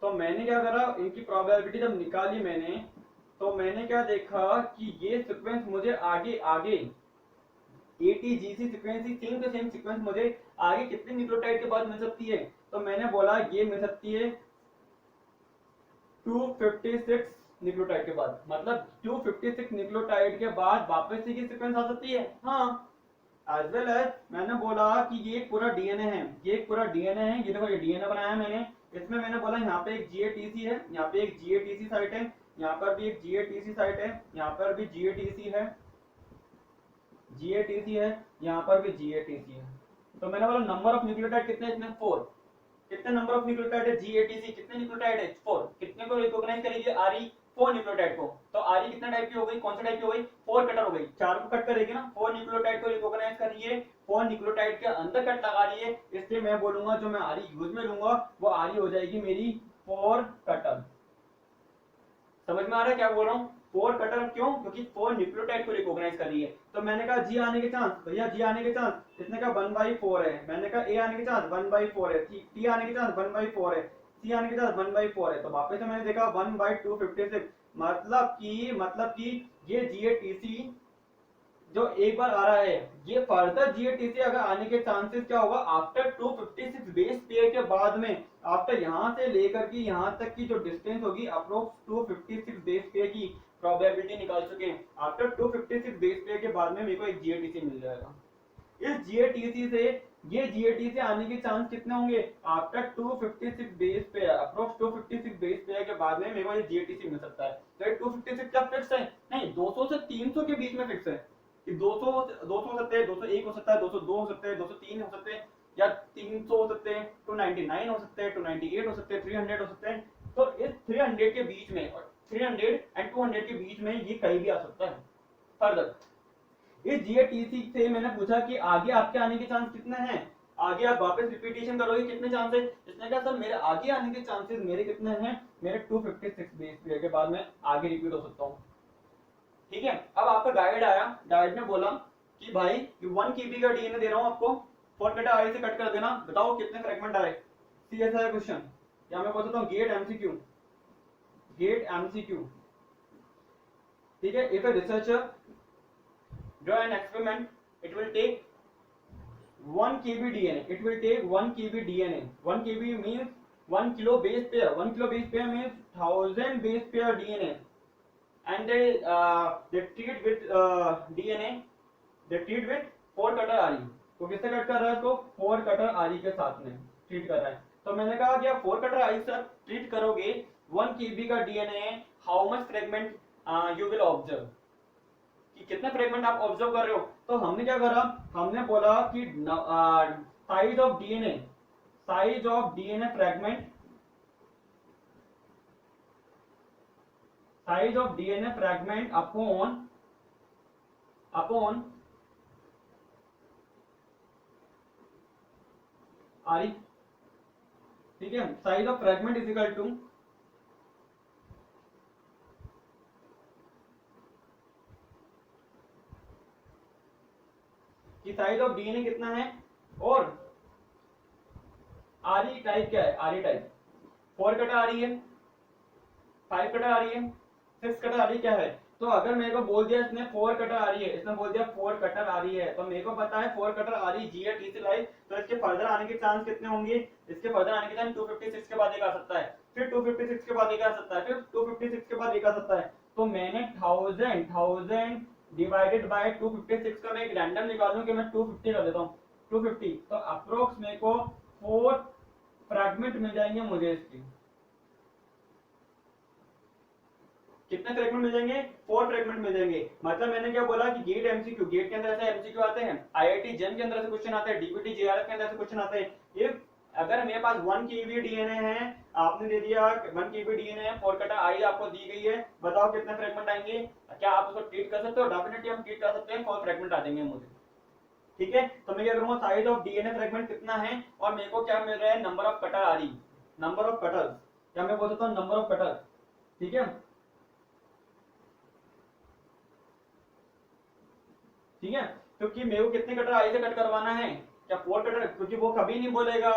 तो मैंने क्या करा, इनकी प्रोबेबिलिटी जब निकाली मैंने, तो मैंने क्या देखा कि ये सीक्वेंस मुझे आगे ATGC सीक्वेंस ही सेम टू सेम सीक्वेंस मुझे आगे कितने न्यूक्लियोटाइड के बाद मिल सकती है। तो मैंने बोला ये मिल सकती है 256 न्यूक्लियोटाइड के बाद, मतलब 256 न्यूक्लियोटाइड के बाद वापस से ये सीक्वेंस आ सकती है। हाँ, एज वेल एज मैंने बोला कि ये एक पूरा डीएनए है, ये एक पूरा डीएनए है। ये देखो ये डीएनए बनाया मैंने, इसमें मैंने बोला यहाँ पे एक GATC है, यहाँ पे एक GATC साइट है, यहाँ पर भी एक GATC साइट है, यहाँ पर भी GATC है, यहाँ पर भी GATC है। तो मैंने बोला नंबर ऑफ न्यूक्लियोटाइड कितने, इसमें 4। कितने नंबर ऑफ न्यूक्लियोटाइड है GATC, कितने न्यूक्लियोटाइड है 4। कितने को रिकॉग्नाइज करेगी RE 4 न्यूक्लियोटाइड को। तो RE कितना टाइप की हो गई, कौन सा टाइप की हो गई, 4 कटर हो गई। 4 को कट करेगी ना, 4 न्यूक्लियोटाइड को रिकॉग्नाइज कर रही है, 4 न्यूक्लियोटाइड के अंदर कट लगा रही है। इसलिए मैं बोलूंगा जो मैं RE यूज में लूंगा वो RE हो जाएगी मेरी 4 कटर। समझ में आ रहा है क्या बोल रहा हूँ, 4 कटर क्यों, क्योंकि 4 न्यूक्लियोटाइड को रिकॉग्नाइज कर रही है। तो मैंने कहा जी आने के चांस, भैया जी आने के चांस, इसने कहा 1/4 है। मैंने कहा ए आने के चांस 1/4 है, टी आने के चांस 1/4 है, सी आने के चांस 1/4 है। तो वापस से मैंने देखा 1/256, मतलब कि ये GATC जो एक बार आ रहा है, ये फर्दर GATC अगर आने के चांसेस क्या होगा, आफ्टर 256 बेस पेयर के बाद में, आफ्टर यहां से लेकर के यहां तक की जो डिस्टेंस होगी अप्रोक्स 256 बेस पेयर की प्रोबेबिलिटी निकाल चुके हैं। आफ्टर 256 बेस पेयर के बाद में मेरे को एक GATC मिल जाएगा। इस GATC से ये GATC आने के चांस कितने होंगे, after 256 base pair, approx 256 base pair के बाद में मेरे को ये GATC मिल सकता है। तो 256 क्या फिक्स है, नहीं 200 से 300 के बीच में फिक्स है कि 200 हो सकते हैं, 201 हो सकता है, 202 हो सकते हैं, 203 हो सकते हैं, या 300 हो सकते हैं, 299 हो सकते हैं, 298 हो सकते हैं, 300 हो सकते हैं। तो इस 300 के बीच में, और 300 एंड 200 के बीच में ये कहीं भी आ सकता है। फर्दर इस GATC से मैंने पूछा कि आगे आपके आने के चांस कितने हैं, आगे आप वापस रिपीटेशन करोगे कितने चांस है। इसने कहा सर मेरे आगे आने के चांसेस मेरे कितने हैं, मेरे 256 बेस पेयर के बाद में आगे रिपीट हो सकता हूँ। ठीक है, अब आपका गाइड आया, गाइड ने बोला कि भाई 1 KB का डीएनए दे रहा हूं आपको, 4 कटा आई से कट कर देना, बताओ कितने फ्रेगमेंट आए। CSI क्वेश्चन, या मैं बोल सकता हूं गेट MCQ। ठीक है, if a researcher draw an experiment, it will take 1 KB DNA, it will take 1 KB DNA, 1 KB means 1 kilo base pair, 1 kilo base pair means 1000 base pair DNA, and they treat with DNA, they treat with 4 cutter RE। तो किससे cut कर रहा है, तो 4 cutter RE के साथ में treat कर रहा है। तो मैंने कहा कि आप 4 कटर RE से ट्रीट करोगे 1 KB का DNA, how much fragment you will observe, कि कितने फ्रेगमेंट आप ऑब्जर्व कर रहे हो। तो हमने क्या करा, हमने बोला कि size of DNA fragment, size of DNA fragment upon RE। ठीक है, size of fragment is equal to कि साइज ऑफ डीएनए कितना है, और RE टाइप क्या है, RE टाइप 4 कटा RE है, 5 कटा RE है, 6 कटा RE क्या है। तो अगर मेरे को बोल दिया इसने 4 कटर RE है, इसने बोल दिया 4 कटर RE है, तो मेरे को पता है 4 कटर RE GATC लाइक, तो इसके फर्दर आने के चांस कितने होंगे, इसके फर्दर आने के चांस 256 के बाद एक आ सकता है, फिर 256 के बाद एक आ सकता है, फिर 256 के बाद एक आ सकता है। तो मैंने 1000 डिवाइडेड बाय 256 का मैं एक रैंडम निकालूं कि मैं 250 कर देता हूँ, 250, तो अप्रोक्स मेरे को 4 फ्रैगमेंट मिल जाएंगे मुझे इसकी। कितने फ्रेगमेंट मिल जाएंगे? 4 फ्रेगमेंट मिल जाएंगे। मतलब मैंने क्या बोला कि गेट एमसीक्यू, गेट के अंदर ऐसे एमसीक्यू आते हैं, आईआईटी जेम के अंदर से क्वेश्चन आते हैं, डीबीटी जेआरएफ के अंदर से क्वेश्चन आते हैं। ये अगर मेरे पास 1 केवी डीएनए है, आपने दे दिया 1 केवी डीएनए है, 4 कटा आई आपको दी गई है, बताओ कितने फ्रेगमेंट आएंगे? क्या आप उसको ट्रीट कर सकते हो? डेफिनेटली हम ट्रीट कर सकते हैं, 4 फ्रेगमेंट आ जाएंगे मुझे। ठीक है, तो मैं क्या करूंगा, साइज ऑफ डीएनए फ्रेगमेंट कितना है और मेरे को क्या मिल रहा है, नंबर ऑफ कटर आ रही, नंबर ऑफ कटर्स, क्या मैं बोल सकता हूँ नंबर ऑफ कटर। ठीक है, ठीक है, क्योंकि मेरे को कितने कटर आई से कट करवाना है, क्या 4 कटर, क्योंकि वो कभी नहीं बोलेगा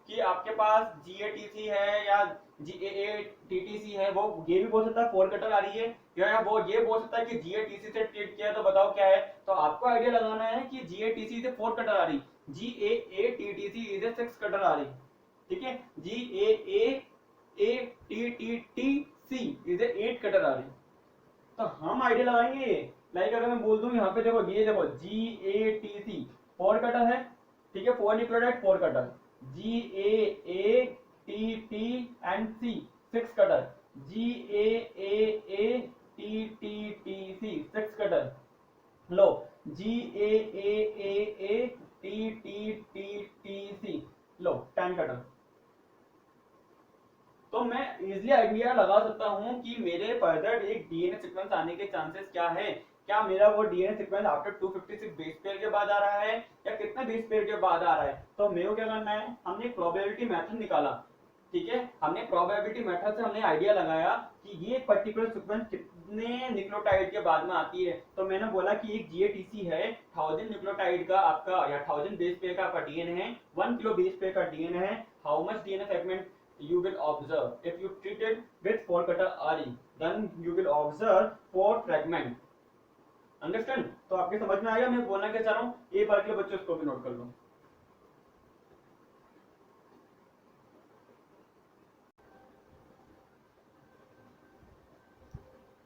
कि आपके पास जीएटीसी है या जीएटीटीसी है, वो ये भी बोल सकता है 4 कटर आ रही है, या वो ये बोल सकता है कि जीएटीसी से ट्रीट किया है, तो बताओ क्या है। तो आपको आइडिया लगाना है कि जीएटीसी से 4 कटर आ रही, जीएटीटीसी इज ए 6 कटर आ रही। ठीक है, जीएटीटीसी इज ए 8 कटर आ रही। तो हम आइडिया लगाएंगे, लाइक अगर मैं बोल दूं यहाँ पे देखो, ये देखो GATC 4 कटर है, ठीक है, 4 nucleotide 4 cutter, GAATT and C 6 cutter, GAAATTTC 6 cutter, low GAAATTTTC low 10 cutter. तो मैं इजिली आइडिया लगा सकता हूं कि मेरे फर्दर एक डीएनए सीक्वेंस आने के चांसेस क्या है। क्या मेरा वो DNA sequence after 256 base pair के बाद आ रहा है या कितने बेस पेयर के बाद आ रहा है। तो मेरे को क्या करना है, हमने एक प्रोबेबिलिटी मेथड निकाला। ठीक है, हमने प्रोबेबिलिटी मेथड से हमने आइडिया लगाया कि ये पर्टिकुलर सीक्वेंस कितने न्यूक्लियोटाइड के बाद में आती है। तो मैंने बोला कि एक जीएटीसी है 1000 न्यूक्लियोटाइड का आपका या 1000 बेस पेयर का आपका डीएनए है, 1 किलो बेस पेयर का डीएनए है। How much DNA fragment you will observe if you treat it with 4 cutter RE, then you will observe 4 fragment. Understand? तो आपके समझ में आया मैं बोलना क्या चाह रहा हूँ, एक बार के लिए बच्चे उसको भी नोट कर लो।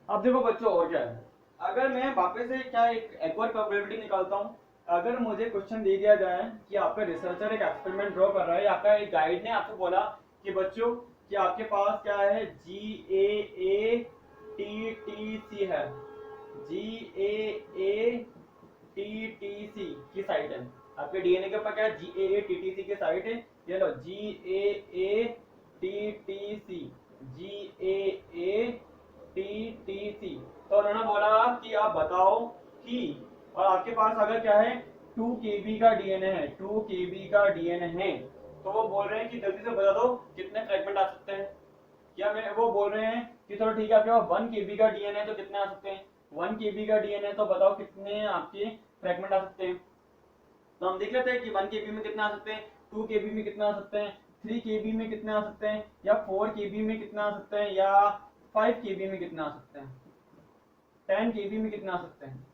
अब देखो बच्चों और क्या है, अगर मैं वापस से क्या एक और प्रोबेबिलिटी निकालता हूँ। अगर मुझे क्वेश्चन दे दिया जाए कि आपका रिसर्चर एक एक्सपेरिमेंट ड्रॉ कर रहा है, आपका एक गाइड ने आपको बोला कि बच्चों कि आपके पास क्या है, GAATTC है, GAATTC की साइट है आपके डीएनए के ऊपर, क्या है GAATTC की साइट है, ये लो GAATTC GAATTC। तो उन्होंने बोला कि आप बताओ कि, और आपके पास अगर क्या है 2 KB का डीएनए है, 2 KB का डीएनए है, तो वो बोल रहे हैं कि जल्दी से बता दो कितने फ्रेगमेंट आ सकते हैं। क्या मैं वो बोल रहे हैं कि चलो ठीक है आपके पास 1 KB का डीएनए है तो कितने आ सकते हैं, 1 KB का डीएनए तो बताओ कितने आपके फ्रेगमेंट आ सकते हैं। तो हम देख लेते हैं कि 1 KB में कितना आ सकते हैं, 2 KB में कितना आ सकते हैं, 3 KB में कितना आ सकते हैं, या 4 KB में कितना आ सकते हैं, या 5 KB में कितना आ सकते हैं, 10 KB में कितना आ सकते हैं।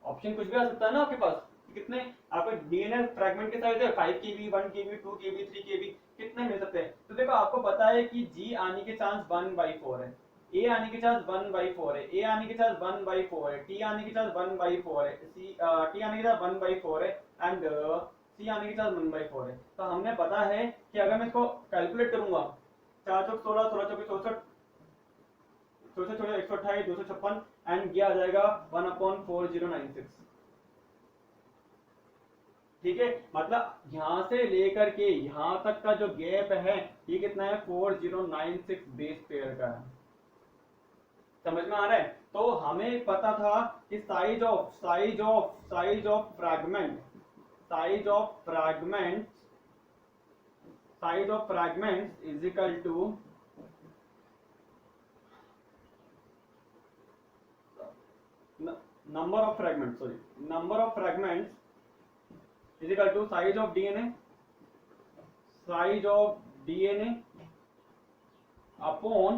ऑप्शन कुछ भी आ सकता है ना आपके पास, कितने आपका डीएनए फ्रैगमेंट के साइज है 5 KB, 1 KB, 2 KB, 3 KB, कितने मिल सकते हैं। तो देखो आपको पता है कि G आने के चांस 1/4 है, A आने के चांस 1/4 है, A आने के चांस 1/4 है, T आने के चांस 1/4 है, T आने के चांस 1/4 है एंड C आने के चांस 1/4 है। तो हमने पता है कि अगर मैं इसको कैलकुलेट करूंगा 4 चौक 16, 16 चौक 64, 128, 256 एंड ये आ जाएगा 1/4096। ठीक है, मतलब यहां से लेकर के यहां तक का जो गैप है ये कितना है, 4096 बेस पेयर का है। समझ में आ रहा है। तो हमें पता था कि size of fragment is equal to number of fragments is equal to size of DNA upon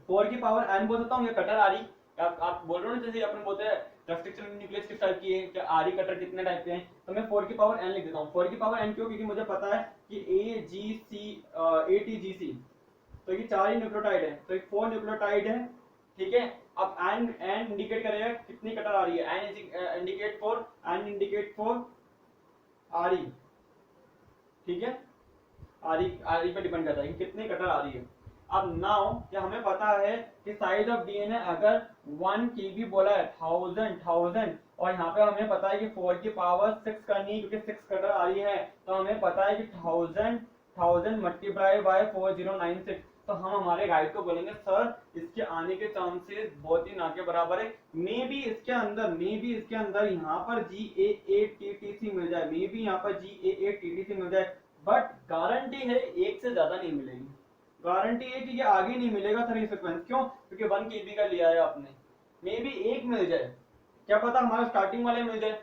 4 की पावर n बोल सकता हूँ। ये कटर आ रही, आप बोल रहे हो ना, जैसे अपन बोलते हैं रेस्ट्रिक्शन न्यूक्लियस किस टाइप की है, क्या आरी कटर कितने टाइप के हैं, तो मैं 4 की पावर n लिख देता हूँ। 4 की पावर n क्यों, क्योंकि मुझे पता है कि ATGC तो ये 4 ही न्यूक्लियोटाइड है, तो एक 4 न्यूक्लियोटाइड है। ठीक है, अब n इंडिकेट करेगा कितनी कटर आ रही है, n इंडिकेट फॉर RE। ठीक है, RE पे डिपेंड करता है कि कितनी कटर आ रही है। अब नाउ क्या हमें पता है कि साइज ऑफ डीएनए अगर 1 केबी बोला है, 1000 और यहाँ पे हमें पता है कि 4 की पावर 6 करनी है क्योंकि 6 कटर आ रही है, तो हमें पता है कि 1000 मल्टीप्लाई बाय 4096, तो हम हमारे गाइड को बोलेंगे सर इसके आने के चांसेस बहुत ही ना के बराबर है। मे बी इसके अंदर यहाँ पर GA8TTC मिल जाए, मे बी यहाँ पर GA8TTC मिल जाए, बट गारंटी है एक से ज्यादा नहीं मिलेगी। गारंटी है कि ये आगे नहीं मिलेगा सर ये सीक्वेंस, क्यों? क्योंकि 1 केबी का लिया है आपने, मे बी एक मिल जाए, क्या पता हमारा स्टार्टिंग वाले मिल जाए,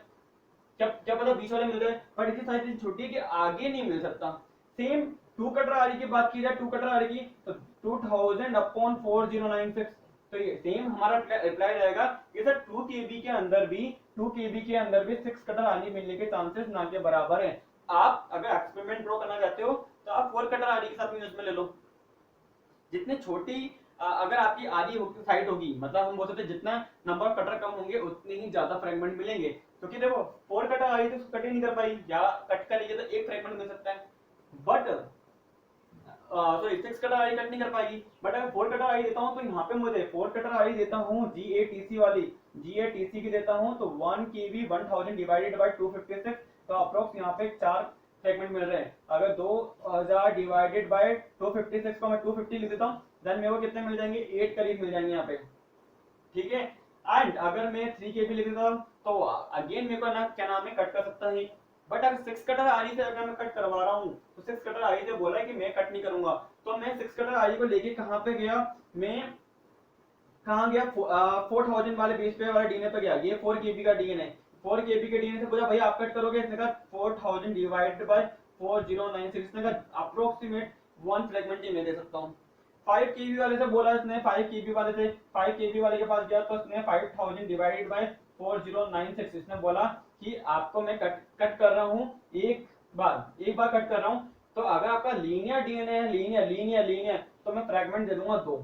क्या पता 20 वाले मिल जाए, बट इसकी साइज इतनी छोटी है कि आगे नहीं मिल सकता। सेम 2 कटर आरी की बात की जाए, 2 कटर आरी की तो 2000 अपॉन 4096, तो ये सेम हमारा रिप्लाई रहेगा कि सर 2 केबी के अंदर भी 6 कटर आरी मिलने के चांसेस ना के बराबर है। आप अगर एक्सपेरिमेंट ड्रॉ करना चाहते हो तो आप 4 कटर आरी के साथ यूज में ले लो। जितनी छोटी अगर आपकी आधी साइट होगी, मतलब हम बोल सकते जितना नंबर ऑफ कटर कम होंगे उतने ही ज्यादा फ्रेगमेंट मिलेंगे, क्योंकि देखो 4 कटर आ रही तो कट ही नहीं कर पाई, या कट करेगी तो एक फ्रेगमेंट मिल सकता है, बट सॉरी 6 कटर आ रही कट नहीं कर पाएगी। बट अगर 4 कटर आ रही देता हूँ तो यहाँ पे मुझे 4 कटर आ रही देता हूँ GATC वाली, GATC की देता हूँ तो 1 KB 1000 डिवाइडेड बाय 256, तो अप्रोक्स यहाँ पे 4 फ्रेगमेंट मिल रहे हैं। अगर 2000 डिवाइडेड बाय 256 को मैं 250 लिख देता हूँ, देन मेरे को कितने मिल जाएंगे, 8 करीब मिल जाएंगे यहाँ पे, ठीक है। एंड अगर मैं 3 KB लिख देता हूँ तो अगेन मेरे को ना क्या नाम है कट कर सकता है, बट अगर 6 कटर आरी से अगर मैं कट करवा रहा हूँ तो 6 कटर आरी से बोला है कि मैं कट नहीं करूंगा, तो मैं 6 कटर आरी को लेके कहाँ पे गया, मैं कहाँ गया 4000 वाले बेस पे वाले डीएनए पे गया। ये 4 KB का डीएनए, 4 KB के डीएनए से पूछा भैया आप कट करोगे, इसने कहा 4000 डिवाइडेड बाय 4096, इसने कहा अप्रोक्सीमेट 1 फ्रेगमेंट ही मैं दे सकता हूँ। 5 KB वाले से बोला इसने, 5 KB वाले से 5 KB वाले के पास गया तो इसने 5000 डिवाइडेड बाय 4096, इसने बोला कि आपको मैं कट कर रहा हूँ एक बार कट कर रहा हूँ, तो अगर आपका लीनियर डीएनए है, लीनियर तो मैं फ्रेगमेंट दे दूंगा 2।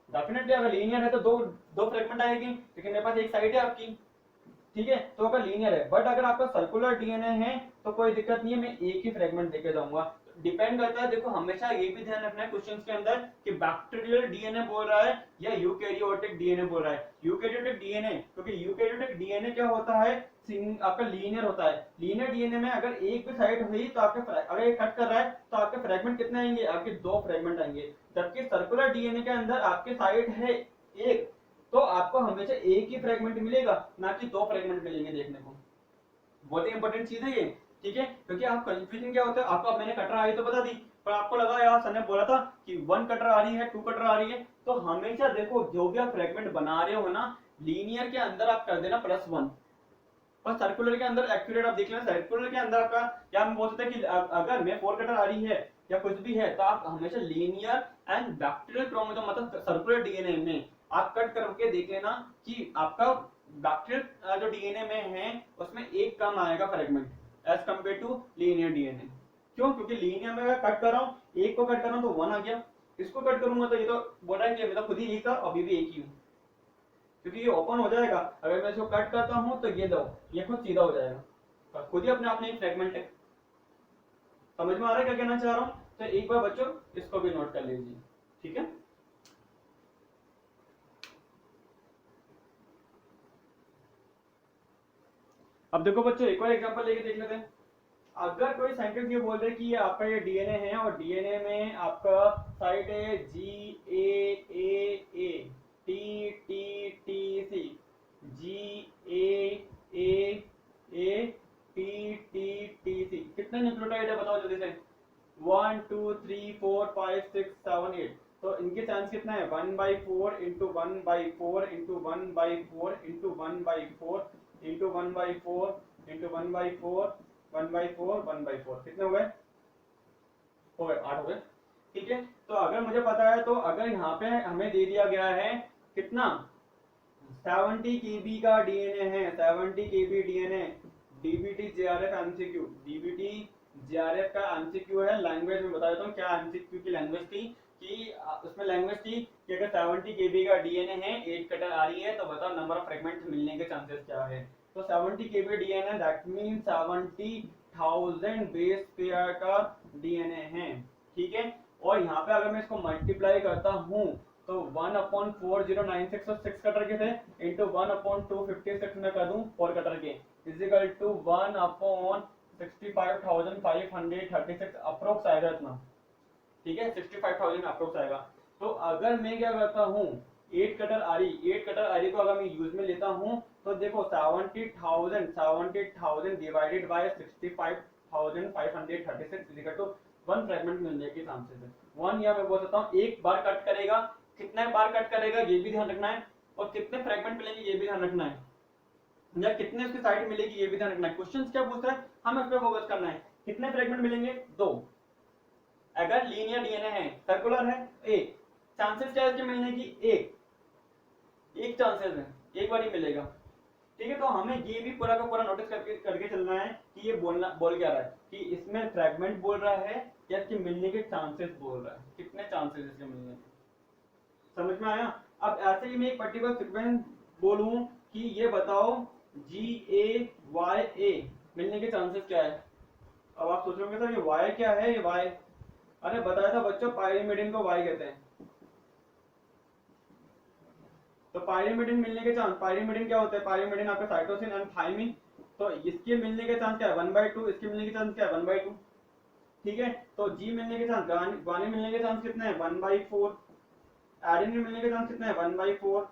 डेफिनेटली अगर लीनियर है तो दो फ्रेगमेंट आएगी, लेकिन मेरे पास एक साइड है आपकी, ठीक है, तो अगर लीनियर है। बट अगर आपका सर्कुलर डीएनए है तो कोई दिक्कत नहीं है, मैं एक ही फ्रेगमेंट देके जाऊंगा। डिपेंड करता है, देखो हमेशा ये भी ध्यान रखना है क्वेश्चंस के अंदर कि बैक्टीरियल डीएनए बोल रहा है या यूकैरियोटिक डीएनए बोल रहा है। यूकैरियोटिक डीएनए, क्योंकि यूकैरियोटिक डीएनए क्या होता है, आपका लीनियर होता है। लीनियर डीएनए में अगर एक भी साइड हुई तो आपके अगर ये कट कर रहा है तो आपके फ्रेगमेंट कितने आएंगे, आपके 2 फ्रेगमेंट आएंगे। जबकि सर्कुलर डीएनए के अंदर आपके साइड है एक, तो आपको हमेशा एक ही फ्रेगमेंट मिलेगा, ना कि 2 फ्रेगमेंट मिलेंगे देखने को। बहुत ही इंपॉर्टेंट चीज है ये, ठीक है, क्योंकि आप कंफ्यूजन क्या होता है, आपको अब मैंने कटर आ रही तो बता दी, पर आपको लगा यार सर ने बोला था कि 1 कटर आ रही है 2 कटर आ रही है, तो हमेशा देखो जो भी आप फ्रेगमेंट बना रहे हो ना, लीनियर के अंदर आप कर देना +1, और सर्कुलर के अंदर एक्यूरेट आप देख लेना। सर्कुलर के अंदर आपका क्या हम बोल सकते हैं कि अगर मैं 4 कटर आ रही है या कुछ भी है, तो आप हमेशा लीनियर एंड बैक्टीरियल क्रोमोसोम मतलब सर्कुलर डीएनए में आप कट करके देख लेना कि आपका बैक्टीरियल जो डीएनए में है उसमें एक कम आएगा fragment as compared to linear DNA. क्यों? क्योंकि लीनियर में अगर कट कर रहा हूँ, एक को कट कर रहा हूँ तो 1 आ गया, इसको कट करूंगा तो ये तो बोल रहा है कि मतलब खुद ही एक था, अभी भी एक ही हूँ, क्योंकि ये ओपन हो जाएगा। अगर मैं इसको कट करता हूँ तो ये दो, ये खुद सीधा हो जाएगा, खुद ही अपने आप में एक फ्रेगमेंट है। समझ में आ रहा है क्या कहना चाह रहा हूँ? तो एक बार बच्चों इसको भी नोट कर लीजिए, ठीक है। अब देखो बच्चों एक और एग्जांपल लेके देख लेते हैं। अगर कोई साइंटिस्ट ये बोल रहे कि ये आपका ये डीएनए है और डीएनए में आपका साइट है GAAA TTTC GAAA TTTC, कितने न्यूक्लियोटाइड है बताओ जल्दी से। 1 2 3 4 5 6 7 8, तो इनके चांस कितना है, 1/4 into 1/4 into 1/4 into 1/4 into 1/4 into 1/4 1/4 1/4, कितने हो गए? 8 हो गए, ठीक है। तो अगर मुझे पता है, तो अगर यहाँ पे हमें दे दिया गया है कितना, 70 KB का डीएनए है, 70 KB DNA, DBT JRF MCQ, DBT JRF का एमसीक्यू है। लैंग्वेज में बता देता हूँ क्या एमसीक्यू की लैंग्वेज थी, कि उसमें लैंग्वेज थी कि अगर 70 KB का डीएनए है, 8 कटर आ रही है, तो बताओ नंबर ऑफ फ्रेगमेंट मिलने के चांसेस क्या है। तो 70 KB DNA that mean 70,000 base pair का डीएनए है, ठीक है। और यहाँ पे अगर मैं इसको मल्टीप्लाई करता हूँ तो 1/4096 और 6 कटर के थे इंटू 1/256 में कर दूं 4 कटर के इजिकल टू 1/65,536 अप्रोक्स आएगा इतना। ठीक है, 65,000 अप्रोक्स आएगा। तो अगर मैं क्या करता हूँ 8 कटर आरी को अगर मैं यूज में लेता हूँ तो देखो 70,000 divided by 65,536 is equal to 1 fragment मिलने के चांसेस है 1, या मैं बोल सकता हूँ एक बार कट करेगा, कितने बार कट करेगा ये भी ध्यान रखना है, और कितने फ्रेगमेंट मिलेंगे ये भी ध्यान रखना है, या कितने उसकी साइड मिलेगी ये भी ध्यान रखना है। क्वेश्चन क्या पूछ रहा है, हमें उस पर फोकस करना है। कितने फ्रेगमेंट मिलेंगे 2, अगर लीनियर डीएनए है सर्कुलर है 1, चांसेस क्या है इसके मिलने की एक चांसेस है, एक बार ही मिलेगा। ठीक है, तो हमें ये भी पूरा का पूरा नोटिस करके चलना है कि ये बोल क्या रहा है, कि इसमें फ्रेगमेंट बोल रहा है या इसके मिलने के चांसेस बोल रहा है, कितने चांसेस इसके मिलने के। समझ में आया। अब ऐसे ही मैं एक पर्टिकुलर सीक्वेंस बोलूं कि ये बताओ GAYA मिलने के चांसेस क्या है। अब आप सोच रहे होंगे सर ये Y क्या है, ये Y, अरे बताया था बच्चों पायरिमिडिन को Y कहते हैं। तो पायरिमिडिन मिलने के चांस, पायरिमिडिन क्या होता है, पायरिमिडिन आपका साइटोसिन एंड थायमिन, तो इसके मिलने के चांस क्या है 1/2, इसके मिलने के चांस क्या है 1/2। ठीक है, तो G मिलने के चांस, ग्वानिन मिलने के चांस कितने हैं 1/4, एडेनिन मिलने के चांस कितने हैं 1/4,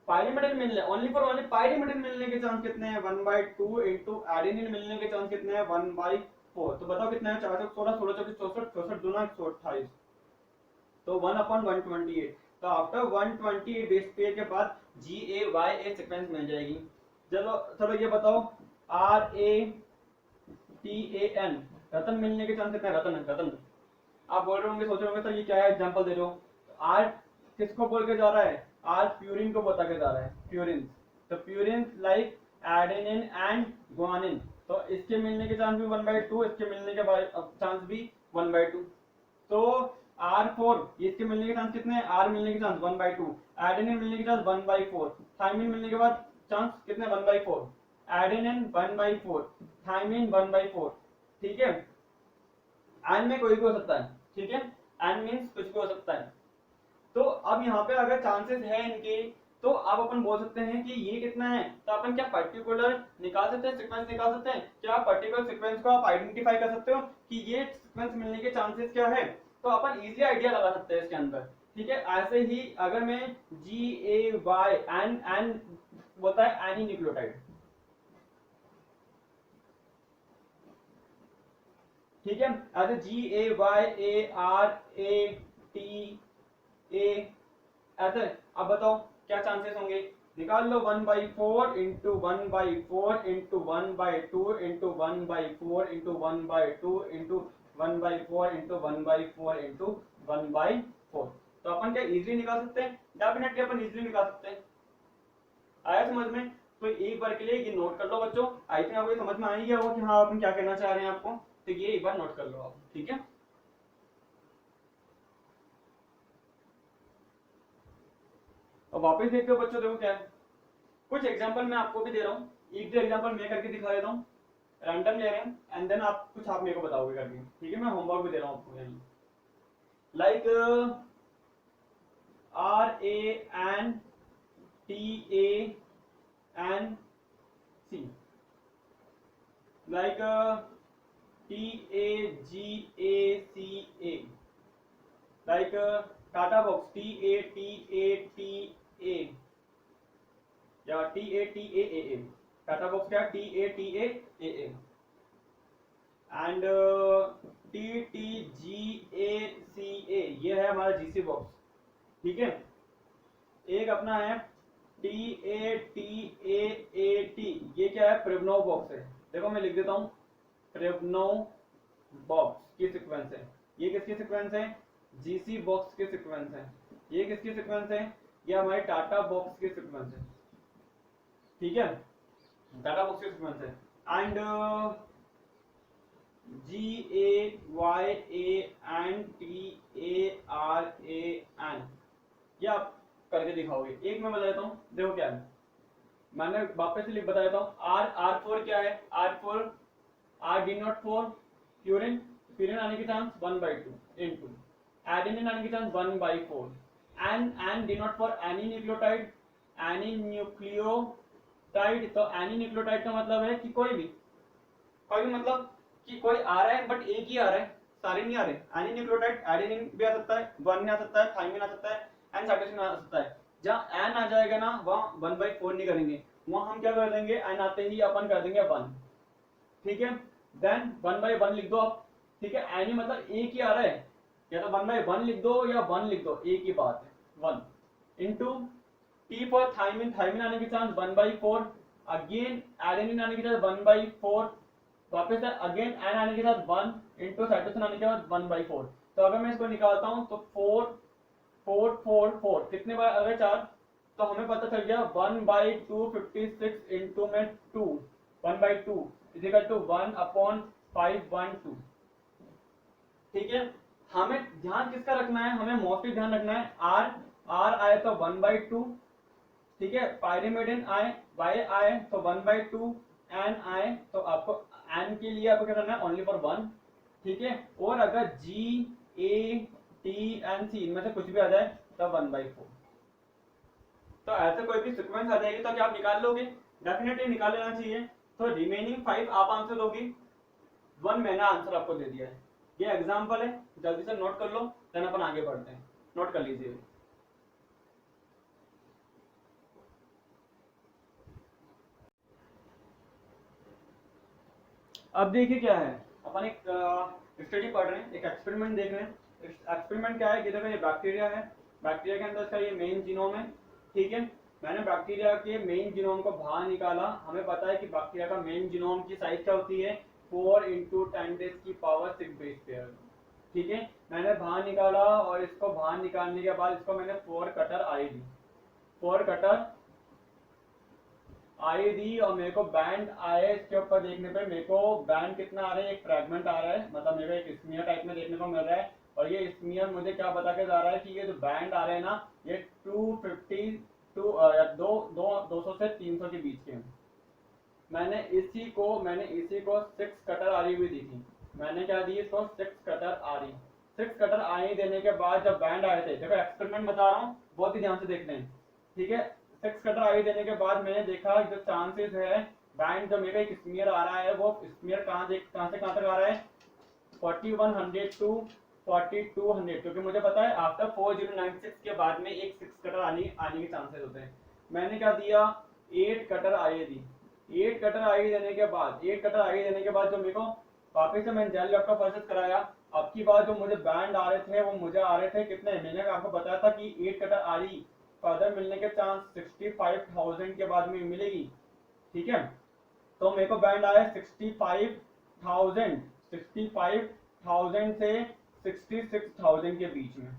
पायरिमिडिन मिलने ओनली पायरिमिडिन मिलने के चांस कितने हैं 1/2 इंटू एडेनिन मिलने के चांस कितने हैं 1/4। तो बताओ कितना है 4 16 16 24 64 64 दूना 128, तो 1/128। तो आफ्टर 128 बेस पेयर के बाद GAYA सीक्वेंस मिल जाएगी। चलो ये बताओ RATAN रतन मिलने के चांस कितने हैं, रतन। आप बोल रहे होंगे, सोच रहे होंगे सर ये क्या है, एग्जांपल दे रहे हो। आर किसको बोल के जा रहा है, आज प्यूरिन को बता के जा रहा है, प्यूरिन। तो purine like adenine and guanine, तो इसके मिलने के चांस भी 1/2, इसके मिलने के चांस भी 1/2। तो R4 इसके मिलने के चांस कितने हैं, R मिलने के चांस 1/2, एडेनिन मिलने के चांस 1/4, थायमिन मिलने के बाद चांस कितने 1/4, एडेनिन 1/4, थायमिन 1/4। ठीक है, एन में कोई भी हो सकता है। ठीक है, एन मीन्स कुछ भी हो सकता है। तो अब यहाँ पे अगर चांसेस है इनके, तो आप अपन बोल सकते हैं कि ये कितना है, तो अपन क्या पर्टिकुलर निकाल सकते हैं, सीक्वेंस निकाल सकते हैं, क्या पर्टिकुलर सीक्वेंस को आप आइडेंटिफाई कर सकते हो कि ये सीक्वेंस मिलने के चांसेस क्या है, तो अपन इजीली आइडिया लगा सकते हैं इसके अंदर। ठीक है, ऐसे ही अगर मैं GAY एन बोलता है एनी न्यूक्लियोटाइड। ठीक है, ऐसे GAYARATA ऐसे। अब बताओ क्या चांसेस होंगे, निकाल लो 1/4 into 1/4 into 1/2 into 1/4 into 1/2 into 1/4 into 1/4 into 1/4। तो अपन क्या इजीली निकाल सकते हैं, डेफिनेटली अपन इजीली निकाल सकते हैं। आया समझ में। तो एक बार के लिए ये नोट कर लो बच्चों, आई थिंक आपको समझ में आ ही गया होगा कि हाँ अपन क्या कहना चाह रहे हैं आपको, तो ये एक बार नोट कर लो आप। ठीक है, अब वापस देखते हो बच्चों, देखो क्या है, कुछ एग्जांपल मैं आपको भी दे रहा हूँ, एक दो एग्जांपल मैं करके दिखा देता हूँ, रैंडम ले रहे हैं एंड देन आप कुछ आप मेरे को बताओगे करके। ठीक है, मैं होमवर्क भी दे रहा हूँ आपको यहाँ, like RANTANC, like TAGACA, like TATA box TATATA या TATAA, टाटा बॉक्स क्या TATAA, एंड TTGACA ये है हमारा GC बॉक्स। ठीक है, एक अपना है TATAAT, ये क्या है प्रिवनो बॉक्स है। देखो मैं लिख देता हूँ, प्रिवनो बॉक्स की सीक्वेंस है। ये किसकी सीक्वेंस है, GC बॉक्स की सीक्वेंस है। ये किसकी सीक्वेंस है, ये हमारे टाटा बॉक्स की सीक्वेंस है। ठीक है, टाटा बॉक्स की सीक्वेंस है। एंड GAYA एंड TARAN, ये आप करके दिखाओगे। एक मैं बता देता हूँ, देखो क्या है, मैंने वापस से बता देता हूँ। R4 क्या है, R4 R D not 4 purine, purine आने के चांस 1/2 इंटू एडेनिन आने के chance 1/4 n denote for any nucleotide, any nucleotide. तो एनी न्यूक्लियोटाइड का मतलब है कि कोई भी मतलब कि कोई आ रहा है बट एक ही आ रहा है, सारे नहीं आ रहे। एनी न्यूक्लियोटाइड एडेनिन भी आ सकता है, गुआनिन आ सकता है, थाइमिन आ सकता है, एन साइटोसिन आ सकता है। जहां एन आ जाएगा ना वहां 1/4 नहीं करेंगे, वहां हम क्या कर देंगे, एन आते ही अपन कर देंगे 1। ठीक है, देन 1/1 लिख दो आप। ठीक है, एनी मतलब एक ही आ रहा है, या तो 1/1 लिख दो या 1 लिख दो, एक ही बात है। 1 into T for thymine, thymine आने के चांस 1/4, अगेन एडेनिन आने के चांस 1/4, वापस है अगेन एन आने के साथ 1 इंटू साइटोसिन आने के बाद 1/4। तो अगर मैं इसको निकालता हूं तो 4 4 4 4 कितने बार अगर 4, तो हमें पता चल गया 1/256 इंटू में 2 1/2 इजिकल टू 1/512। ठीक है, हमें ध्यान किसका रखना है, हमें मोस्टली ध्यान रखना है आर, आर आए तो 1/2। ठीक है, पायरिमिडिन आए, वाई आए तो 1/2, एन आए तो आपको एन के लिए आपको क्या करना है, ओनली फॉर 1। ठीक है, और अगर जी ए टी एन सी इनमें से कुछ भी आ जाए तो 1/4। तो ऐसे कोई भी सीक्वेंस आ जाएगी तो क्या आप निकाल लोगे, डेफिनेटली निकाल लेना चाहिए। तो रिमेनिंग 5 आप आंसर दोगे, 1 मैंने आंसर आपको दे दिया है। ये एग्जाम्पल है, जल्दी से नोट कर लो, देन अपन आगे बढ़ते हैं। नोट कर लीजिए। अब देखिए क्या है, अपन एक स्टडी पढ़ रहे हैं, एक एक्सपेरिमेंट देख रहे हैं। एक्सपेरिमेंट क्या है कि देखो ये बैक्टीरिया है, बैक्टीरिया के अंदर इसका ये मेन जीनोम है। ठीक है, मैंने बैक्टीरिया के मेन जीनोम को बाहर निकाला। हमें पता है कि बैक्टीरिया का मेन जीनोम की साइज क्या होती है, 4 इंटू 10⁻⁶ बेस पेयर। ठीक है, मैंने बाहर निकाला और इसको बाहर निकालने के बाद इसको मैंने 4 कटर आई दी, 4 कटर आई दी, और मेरे को बैंड आए। इसके ऊपर देखने पे मेरे को बैंड कितना आ रहा है, एक फ्रैगमेंट आ रहा है, मतलब मेरे को एक स्मीयर टाइप में देखने को मिल रहा है। और ये स्मीयर मुझे क्या बता के जा रहा है कि ये जो बैंड आ रहे हैं ना, ये 250 200 से 300 के बीच के हैं। मैंने इसी को 6 कटर आरी हुई दी थी। मैंने क्या दी इसको, 6 कटर आरी। 6 कटर आरी देने के बाद जब बैंड आए थे, देखो एक्सपेरिमेंट बता रहा हूँ, बहुत ही ध्यान से देख लें। ठीक है, 6 कटर आई देने के बाद मैंने देखा जो चांसेस है, बैंड जो मेरा एक स्मीयर आ रहा है, वो स्मीयर कहाँ से कहाँ तक आ रहा है, 4100 टू 4200, क्योंकि मुझे पता है आफ्टर 4096 के बाद में एक 6 कटर आने के चांसेस होते हैं। मैंने क्या दिया, 8 कटर आई दी। 8 कटर आई देने के बाद, 8 कटर आई देने के बाद जो मेरे को वापस से मैंने जेल लैपटॉप प्रोसेस कराया। अब की बार जो मुझे बैंड आ रहे थे वो मुझे आ रहे थे कितने, मैंने आपको बताया था कि 8 कटर आ रही फर्दर मिलने के चांस 65,000 के बाद में मिलेगी। ठीक है, तो मेरे को बैंड आया 65,000 से 66,000 के बीच में।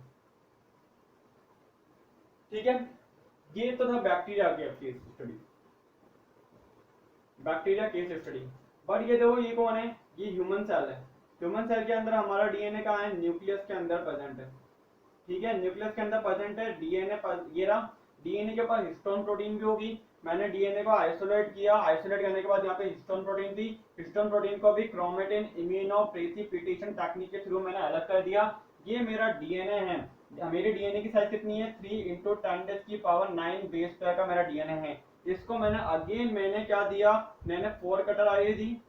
ठीक है, ये तो था बैक्टीरिया के case study, bacteria case study. But ये देखो ये कौन है, ये ह्यूमन सेल है। ह्यूमन सेल के अंदर हमारा डीएनए कहाँ है, न्यूक्लियस के अंदर प्रेजेंट है। ठीक है, न्यूक्लियस के अंदर प्रेजेंट है डीएनए। ये रहा, डीएनए के पास हिस्टोन प्रोटीन भी होगी। मैंने डीएनए को आइसोलेट किया, आइसोलेट करने के बाद यहाँ पे हिस्टोन प्रोटीन थी। हिस्टोन प्रोटीन को भी क्रोमेटिन इम्यूनो प्रेसिपिटेशन टेक्निक के थ्रू मैंने अलग कर दिया। ये मेरा डीएनए है। मेरे डीएनए की साइज कितनी है, 3 इंटू 10⁹ बेस पेयर का मेरा डीएनए है। इसको मैंने क्या दिया, मैंने 4 कटर आई दी।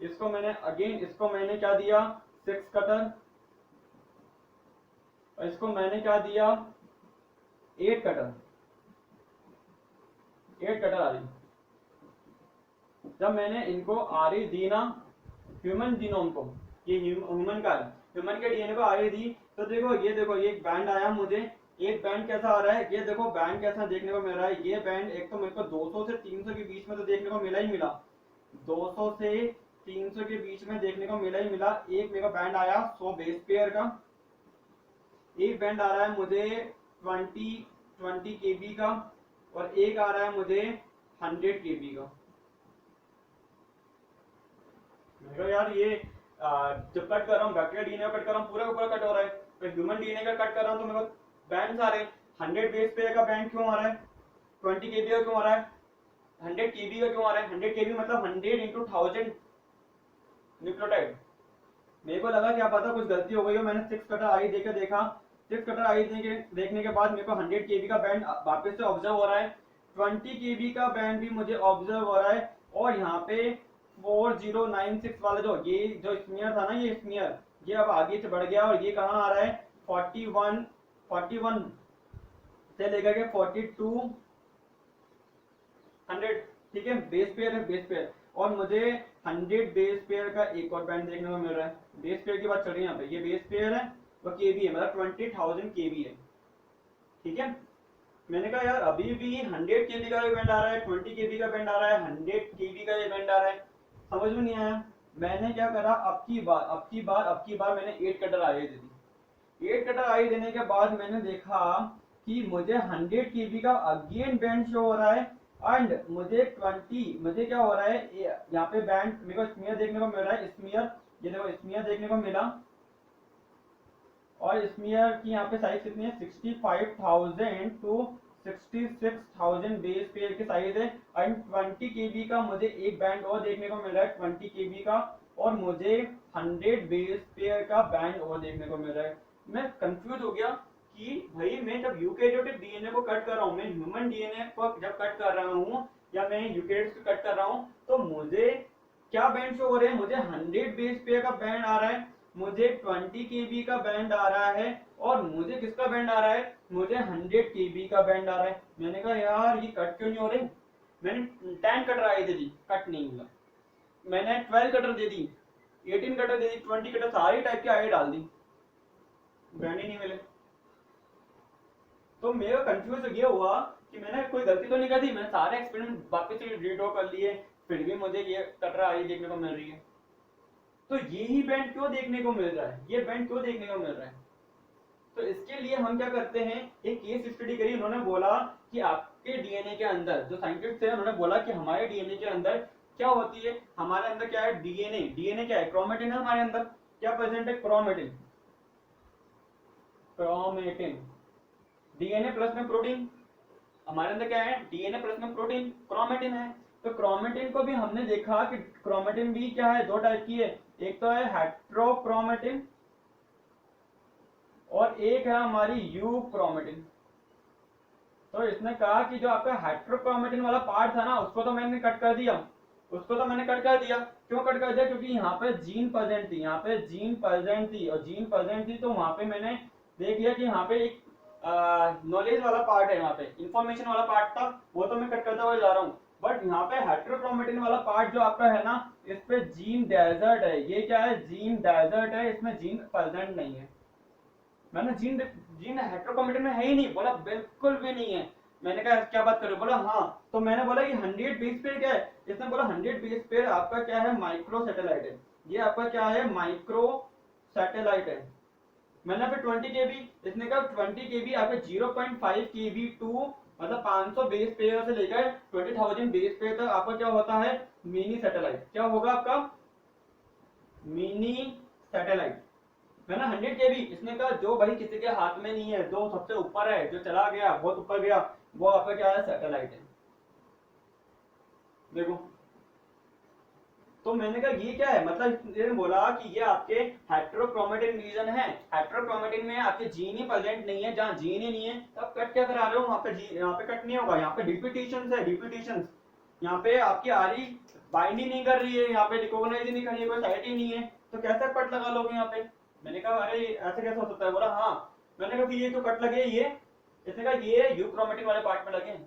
इसको मैंने क्या दिया, 6 कटर। और इसको मैंने क्या दिया, 8 कटर। 8 कटर आ रही। जब मैंने इनको आरी दी ना ह्यूमन जीनोम को, ये ह्यूमन का है, ह्यूमन के डीएनए को आरी दी, तो देखो ये एक बैंड आया मुझे। एक बैंड कैसा आ रहा है, ये देखो बैंड कैसा देखने को मिल रहा है। ये बैंड एक तो मेरे को 200 से 300 के बीच में तो देखने को मिला ही मिला, 200 से 300 के बीच में देखने को मिला ही मिला। एक मेरे को बैंड आया 100 बेस पेयर का, एक बैंड आ रहा है मुझे 20 केबी का, और एक आ रहा है मुझे 100 केबी का। यार ये जब कट कर रहा हूँ बैक्टीरिया डीएनए कट कर रहा हूँ, पूरा का पूरा कट हो रहा है। तो ह्यूमन डीएनए का कट कर रहा हूँ तो मेरे को बैंड आ रहे हैं। 100 बेस पेयर का बैंड क्यों आ रहा है, 20 केबी का क्यों आ रहा है, 100 केबी का क्यों आ रहा है। 100 केबी मतलब 100 इंटू 1000 न्यूक्लियोटाइड। मेरे को लगा क्या पता कुछ गलती हो गई हो, मैंने 6 कटर आई देकर देखा, 6 कटर आई देखने के बाद मेरे को 100 केबी का बैंड वापस से ऑब्जर्व हो रहा है, 20 केबी का बैंड भी मुझे ऑब्जर्व हो रहा है, और यहाँ पे 4096 वाला ये जो स्मीयर था ना, ये स्मीयर ये अब आगे से बढ़ गया, और ये कहाँ आ रहा है 41 से लेकर के 4200, ठीक है, बेस पेयर है, बेस पेयर, और मुझे 100 बेस पेयर का एक और बैंड देखने को मिल रहा है। बेस पेयर की बात चल रही है यहाँ पे, ये बेस पेयर है और केबी है, मतलब 20,000 केबी है, ठीक है। मैंने कहा यार अभी भी 100 केबी का बैंड आ रहा है, 20 केबी का बैंड आ रहा है, 100 केबी का ये बैंड आ रहा है, समझ में नहीं आया। मैंने क्या करा, अब की बार मैंने 8 कटर आई दे दी। 8 कटर आई देने के बाद मैंने देखा कि मुझे 100 केबी का अगेन बैंड शो हो रहा है, एंड मुझे क्या हो रहा है, यहाँ पे बैंड मेरे को स्मीयर देखने को मिल रहा है, स्मीयर, ये देखो स्मीयर देखने को मिला, और स्मीयर की यहाँ पे साइज कितनी है, 65,000 टू 66,000 बेस पेयर की साइज है, एंड 20 केबी का मुझे एक बैंड और देखने को मिल रहा है, 20 केबी का, और मुझे 100 बेस पेयर का बैंड और देखने को मिल रहा है। मैं कंफ्यूज हो गया कि भाई मैं जब यूकेरियोटिक डीएनए को कट कर रहा हूँ, मैं ह्यूमन डीएनए को जब कट कर रहा हूँ या मैं यूकेरियोट्स को कट कर रहा हूँ, तो मुझे क्या बैंड शो हो रहे हैं, मुझे 100 बेस पेयर का बैंड आ रहा है, मुझे 20 केबी का बैंड आ रहा है, और मुझे किसका बैंड आ रहा है, मुझे 100 केबी का बैंड आ रहा है। मैंने कहा यार ये कट क्यों नहीं हो रहे, मैंने 10 कटर आई दे दी, कट नहीं हुआ, मैंने 12 कटर दे दी, 18 कटर दे दी, 20 कटर, सारी टाइप की आई डाल दी, बैंड ही नहीं मिले। तो मेरा कंफ्यूज ये हुआ कि मैंने कोई गलती तो नहीं कर दी, मैंने सारे एक्सपेरिमेंट वापस से रीड्रॉ कर लिए, फिर भी मुझे ये कटर आई देखने को मिल रही है। तो ये ही बैंड क्यों देखने को मिल रहा है, ये बैंड क्यों देखने को मिल रहा है। तो इसके लिए हम क्या करते हैं, एक केस स्टडी करी, उन्होंने बोला कि आपके डीएनए के अंदर, जो साइंटिस्ट थे उन्होंने बोला कि हमारे डीएनए के अंदर क्या होती है, हमारे अंदर क्या है, डीएनए क्या है, क्रोमेटिन है हमारे अंदर, क्या प्रेजेंट है, क्रोमेटिन, डीएनए प्लस में प्रोटीन, हमारे अंदर क्या है, डीएनए प्लस में प्रोटीन, क्रोमेटिन है। तो क्रोमेटिन को भी हमने देखा कि क्रोमेटिन भी क्या है, दो टाइप की है, एक तो है हेट्रोक्रोमेटिन और एक है हमारी यूक्रोमेटिन। तो इसने कहा कि जो आपका हेट्रोक्रोमेटिन वाला पार्ट था ना, उसको तो मैंने कट कर दिया, क्यों कट कर दिया, क्योंकि यहाँ पे जीन प्रेजेंट थी, और जीन प्रेजेंट थी, तो वहां पे मैंने देख लिया कि यहाँ पे एक नॉलेज वाला पार्ट है, यहाँ पे इंफॉर्मेशन वाला पार्ट था, वो तो मैं कट करता हुआ जा रहा हूँ, बट यहाँ पे हेट्रोक्रोमेटिन वाला पार्ट जो आपका है ना, इस पे जीन डेजर्ट है, ये क्या है, जीन डेजर्ट है, इसमें जीन प्रेजेंट नहीं है। मैंने जीन हेट्रोक्रोमेटिन में है ही नहीं, बोला बिल्कुल भी नहीं है। मैंने कहा क्या बात कर रहे हो, बोला हाँ, तो मैंने बोला कि 100 बेस पेयर क्या है, इसने बोला 100 बेस पेयर आपका क्या है, माइक्रो सैटेलाइट है, ये आपका क्या है, माइक्रो सैटेलाइट है। मैंने फिर 20 केबी, इसने कहा 20 केबी आपके 0.5 केबी टू, मतलब 500 बेस पेयर से लेकर 20,000 बेस पेयर तक आपका क्या होता है, मिनी सैटेलाइट, क्या होगा आपका, मिनी सैटेलाइट। मैंने 100 केबी, इसने कहा जो भाई किसी के हाथ में नहीं है, जो सबसे ऊपर है, जो चला गया बहुत ऊपर गया, वो आपका क्या है, सैटेलाइट है। देखो, तो मैंने कहा ये क्या है, मतलब इसने बोला कि ये आपके हेट्रोक्रोमेटिन रीजन है, हेट्रोक्रोमेटिन में आपके जीन ही प्रेजेंट नहीं है, जहां जीन ही नहीं है तो आप कट क्या करा रहे हो, वहां पे यहाँ पे कट नहीं होगा, यहाँ पे रिपीटेशन है, यहाँ पे आपकी आरी बाइंड ही नहीं कर रही है, यहाँ पे रिकॉग्नाइज ही नहीं कर रही है, कोई साइट ही नहीं है, तो कैसे कट लगा लोगे यहाँ पे। मैंने कहा अरे ऐसे कैसे हो सकता है, बोला हाँ। मैंने कहा ये जो कट लगे ये, इसने कहा ये यूक्रोमेटिन वाले पार्ट में लगे,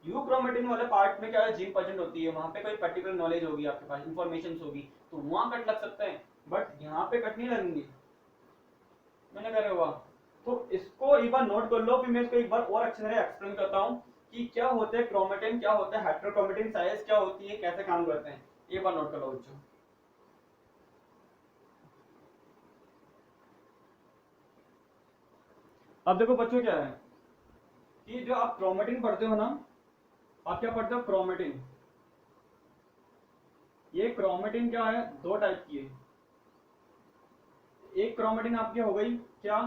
यूक्रोमेटिन वाले पार्ट में क्या है, जीन प्रेजेंट होती है, वहां पे कोई पर्टिकुलर नॉलेज होगी, आपके पास इंफॉर्मेशन होगी, तो वहां कट लग सकते हैं, बट यहाँ पे कट नहीं लगेंगे। मैंने कहा वाह। तो इसको एक बार नोट कर लो, फिर मैं इसको एक बार और अच्छे से एक्सप्लेन करता हूँ कि क्या होते हैं क्रोमेटिन, क्या होता है हेट्रोक्रोमेटिन, साइज क्या होती है, कैसे काम करते हैं, एक बार नोट कर लो बच्चों। अब देखो बच्चों क्या है कि जो आप क्रोमेटिन पढ़ते हो ना, आप क्या पढ़ते हो, क्रोमेटिन, ये क्रोमेटिन क्या है, दो टाइप की है, एक क्रोमेटिन आपकी हो गई क्या,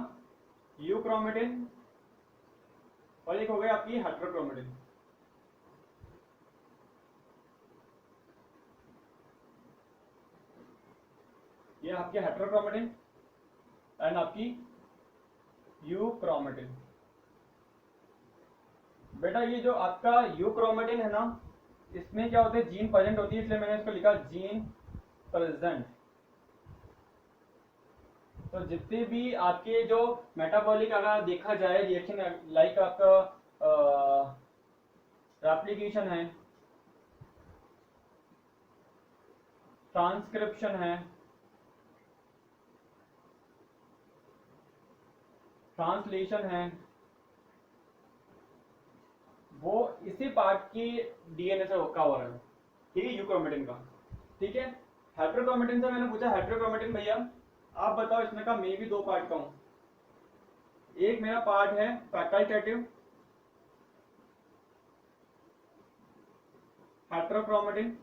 यूक्रोमेटिन, और एक हो गई आपकी हेट्रोक्रोमेटिन। ये आपकी हेटेरोक्रोमेटिन एंड आपकी यूक्रोमेटिन। बेटा ये जो आपका यूक्रोमेटिन है ना, इसमें क्या होता है, जीन प्रेजेंट होती है, इसलिए मैंने इसको लिखा जीन प्रेजेंट। तो जितने भी आपके जो मेटाबॉलिक अगर देखा जाए रिएक्शन, लाइक आपका रेप्लिकेशन है, ट्रांसक्रिप्शन है, ट्रांसलेशन है, वो इसी पार्ट की डीएनए से का हो रहा है, ठीक है, यूक्रोमेटिन का। ठीक है, हेटेरोक्रोमेटिन से मैंने पूछा, हेटेरोक्रोमेटिन भैया आप बताओ, इसमें का मैं भी दो पार्ट का हूं। एक मेरा पार्ट है फैकल्टेटिव हेटेरोक्रोमेटिन,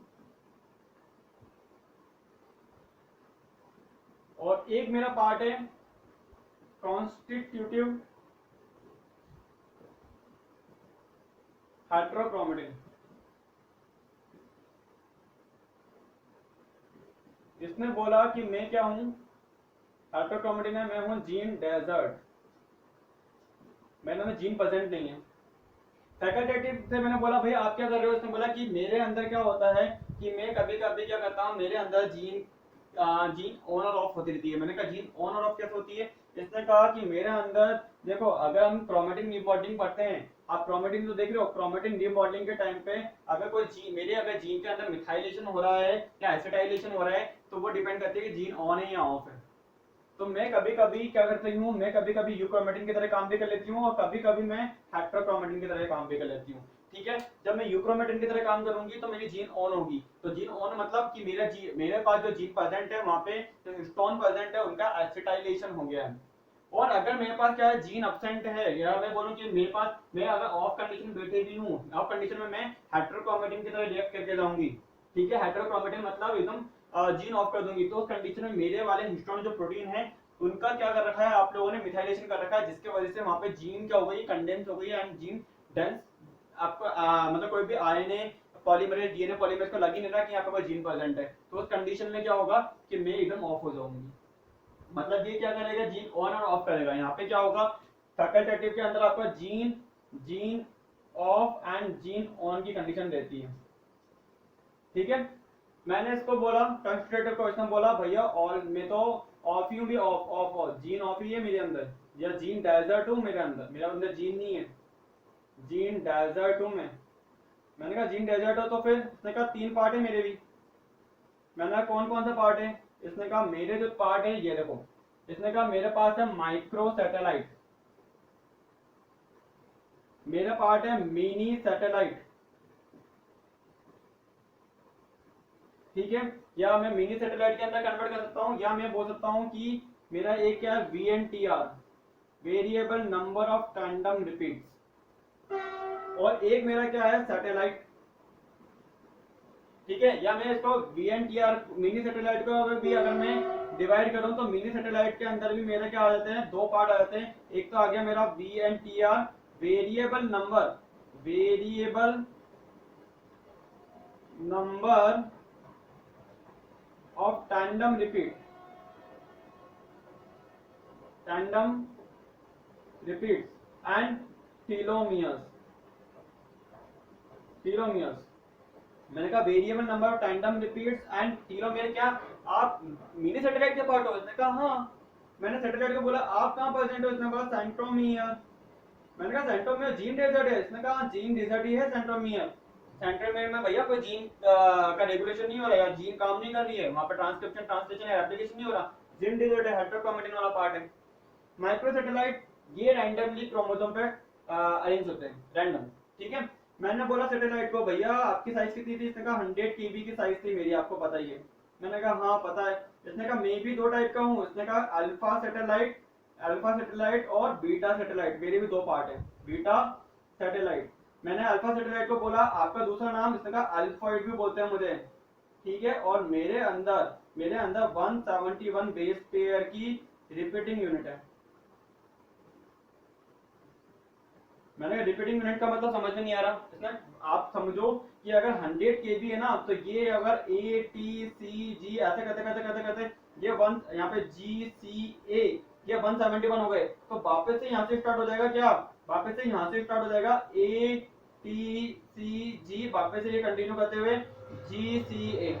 और एक मेरा पार्ट है कॉन्स्टिट्यूटिव हेटेरोक्रोमेटिन। इसने बोला कि मैं क्या हूं, हेटेरोक्रोमेटिन है, मैं हूं जीन डेजर्ट, मैंने जीन प्रेजेंट नहीं है। फैकल्टेटिव से मैंने बोला भाई आप क्या कर रहे हो, इसने बोला कि मेरे अंदर क्या होता है कि मैं कभी कभी क्या करता हूँ, मेरे अंदर जीन ऑन और ऑफ होती रहती है। मैंने कहा जीन ऑन और ऑफ कैसे होती है, इसने कहा कि मेरे अंदर देखो, अगर हम क्रोमेटिन रीमॉडलिंग पढ़ते हैं, आप क्रोमेटिन तो देख रहे हो, क्रोमेटिन रीमॉडलिंग के टाइम पे अगर कोई जीन, मेरे अगर जीन के अंदर मिथाइलेशन हो रहा है या एसिटाइलेशन हो रहा है, तो वो डिपेंड करती है कि जीन ऑन है या ऑफ है। तो मैं कभी कभी क्या करती हूँ, मैं कभी कभी यूक्रोमेटिन की तरह काम भी कर लेती हूँ, और कभी कभी मैं हेटेरोक्रोमेटिन की तरह काम भी कर लेती हूँ। ठीक है, जब मैं यूक्रोमेटिन की तरह काम करूंगी तो मेरी जीन ऑन होगी। तो जीन ऑन मतलब कि मेरे पास जो जीन प्रेजेंट है, वहां पे जो हिस्टोन प्रेजेंट है, उनका एसिटाइलेशन हो गया है। और अगर मेरे पास क्या है, जीन अब्सेंट है, या मैं बोलूं कि मेरे पास, मैं अगर ऑफ कंडीशन में बैठे भी हूँ, ऑफ कंडीशन में मैं हेटेरोक्रोमेटिन की तरह रिएक्ट करके जाऊंगी। ठीक है, हेटेरोक्रोमेटिन मतलब एकदम जीन ऑफ कर दूंगी, तो उस कंडीशन में मेरे वाले हिस्टोन जो प्रोटीन है, उनका क्या कर रखा है आप लोगों ने, मिथाइलेशन कर रखा है, जिसकी वजह से वहां पे जीन क्या हो गई, कंडेंस हो गई एंड जीन डेंस। आपको मतलब कोई भी आरएनए पॉलीमरेज, डीएनए पॉलीमरेज को लग ही नहीं रहा कि यहाँ पे कोई जीन प्रेजेंट है, तो उस कंडीशन में क्या होगा कि मैं एकदम ऑफ हो जाऊंगी। मतलब ये क्या करेगा, जीन ऑन और ऑफ करेगा। यहाँ पे क्या होगा, फैकल्टेटिव के अंदर आपका gene gene of and gene on की कंडीशन रहती है। ठीक है, मैंने इसको बोला, कंस्ट्रेटर को इसने बोला भैया ऑल, मैं तो ऑफ ही हूँ भी, off off off, gene off ही है मेरे अंदर, या जीन डेजर्ट हूँ मेरे अंदर, मेरे अंदर जीन नहीं है, जीन डेजर्ट हूँ मैं। मैंने कहा जीन डेजर्ट हो, तो फिर इसने कहा तीन पार्ट है मेरे भी। मैंने कहा कौन कौन सा पार्ट है, इसने कहा मेरे जो पार्ट है ये देखो, इसने कहा मेरे पास है माइक्रो सैटेलाइट, मेरा पार्ट है मिनी सैटेलाइट। ठीक है, या मैं मिनी सैटेलाइट के अंदर कन्वर्ट कर सकता हूँ, या मैं बोल सकता हूँ कि मेरा एक क्या है, VNTR, variable number of tandem repeats, और एक मेरा क्या है, सैटेलाइट। ठीक है, या मैं इसको VNTR मिनी सैटेलाइट को अगर मैं डिवाइड करूं, तो मिनी सैटेलाइट के अंदर भी मेरे क्या आ जाते हैं, दो पार्ट आ जाते हैं। एक तो आ गया मेरा VNTR, variable number of tandem repeats and telomeres. मैंने कहा variable number of tandem repeats and telomere, क्या आप मिनी सैटेलाइट के पार्ट हो? इसने कहा हाँ। मैंने सैटेलाइट को बोला आप कहाँ प्रेजेंट हो? इसने कहा सेंट्रोमियर। मैंने कहा सेंट्रोमियर जीन डेजर्ट है? इसने कहा जीन डेजर्ट ही है सेंट्रोमियर। सेंट्रोमियर में भैया कोई जीन का रेगुलेशन नहीं हो रहा है, जीन काम नहीं कर रही है, वहां पर ट्रांसक्रिप्शन, ट्रांसलेशन है, एप्लीकेशन नहीं हो रहा। जीन डेजर्ट है, हेटेरोक्रोमेटिन वाला पार्ट है। माइक्रो सैटेलाइट ये रैंडमली क्रोमोसोम पे अरेंज होते हैं, रैंडम। ठीक है, मैंने बोला सैटेलाइट को भैया आपकी साइज कितनी थी? इसने कहा 100 KB की साइज थी मेरी, आपको पता ही है। मैंने कहा हाँ पता है। इसने कहा मैं भी दो टाइप का हूँ। इसने कहा अल्फा सैटेलाइट और बीटा सैटेलाइट, मेरे भी दो पार्ट है, बीटा सैटेलाइट। मैंने अल्फा सैटेलाइट को बोला आपका दूसरा नाम? इसने कहा अल्फॉइड भी बोलते हैं मुझे। ठीक है, और मेरे अंदर 171 बेस पेयर की रिपीटिंग यूनिट है। मैंने कहा रिपीटिंग यूनिट का मतलब समझ में नहीं आ रहा। इसमें आप समझो कि अगर 100 KB है ना, तो ये अगर A T C G ऐसे करते करते करते करते ये वन यहाँ पे GCA ये 171 हो गए, तो वापस से यहाँ से स्टार्ट हो जाएगा क्या, वापस से यहाँ से स्टार्ट हो जाएगा ATCG, वापस से ये कंटिन्यू करते हुए GCA,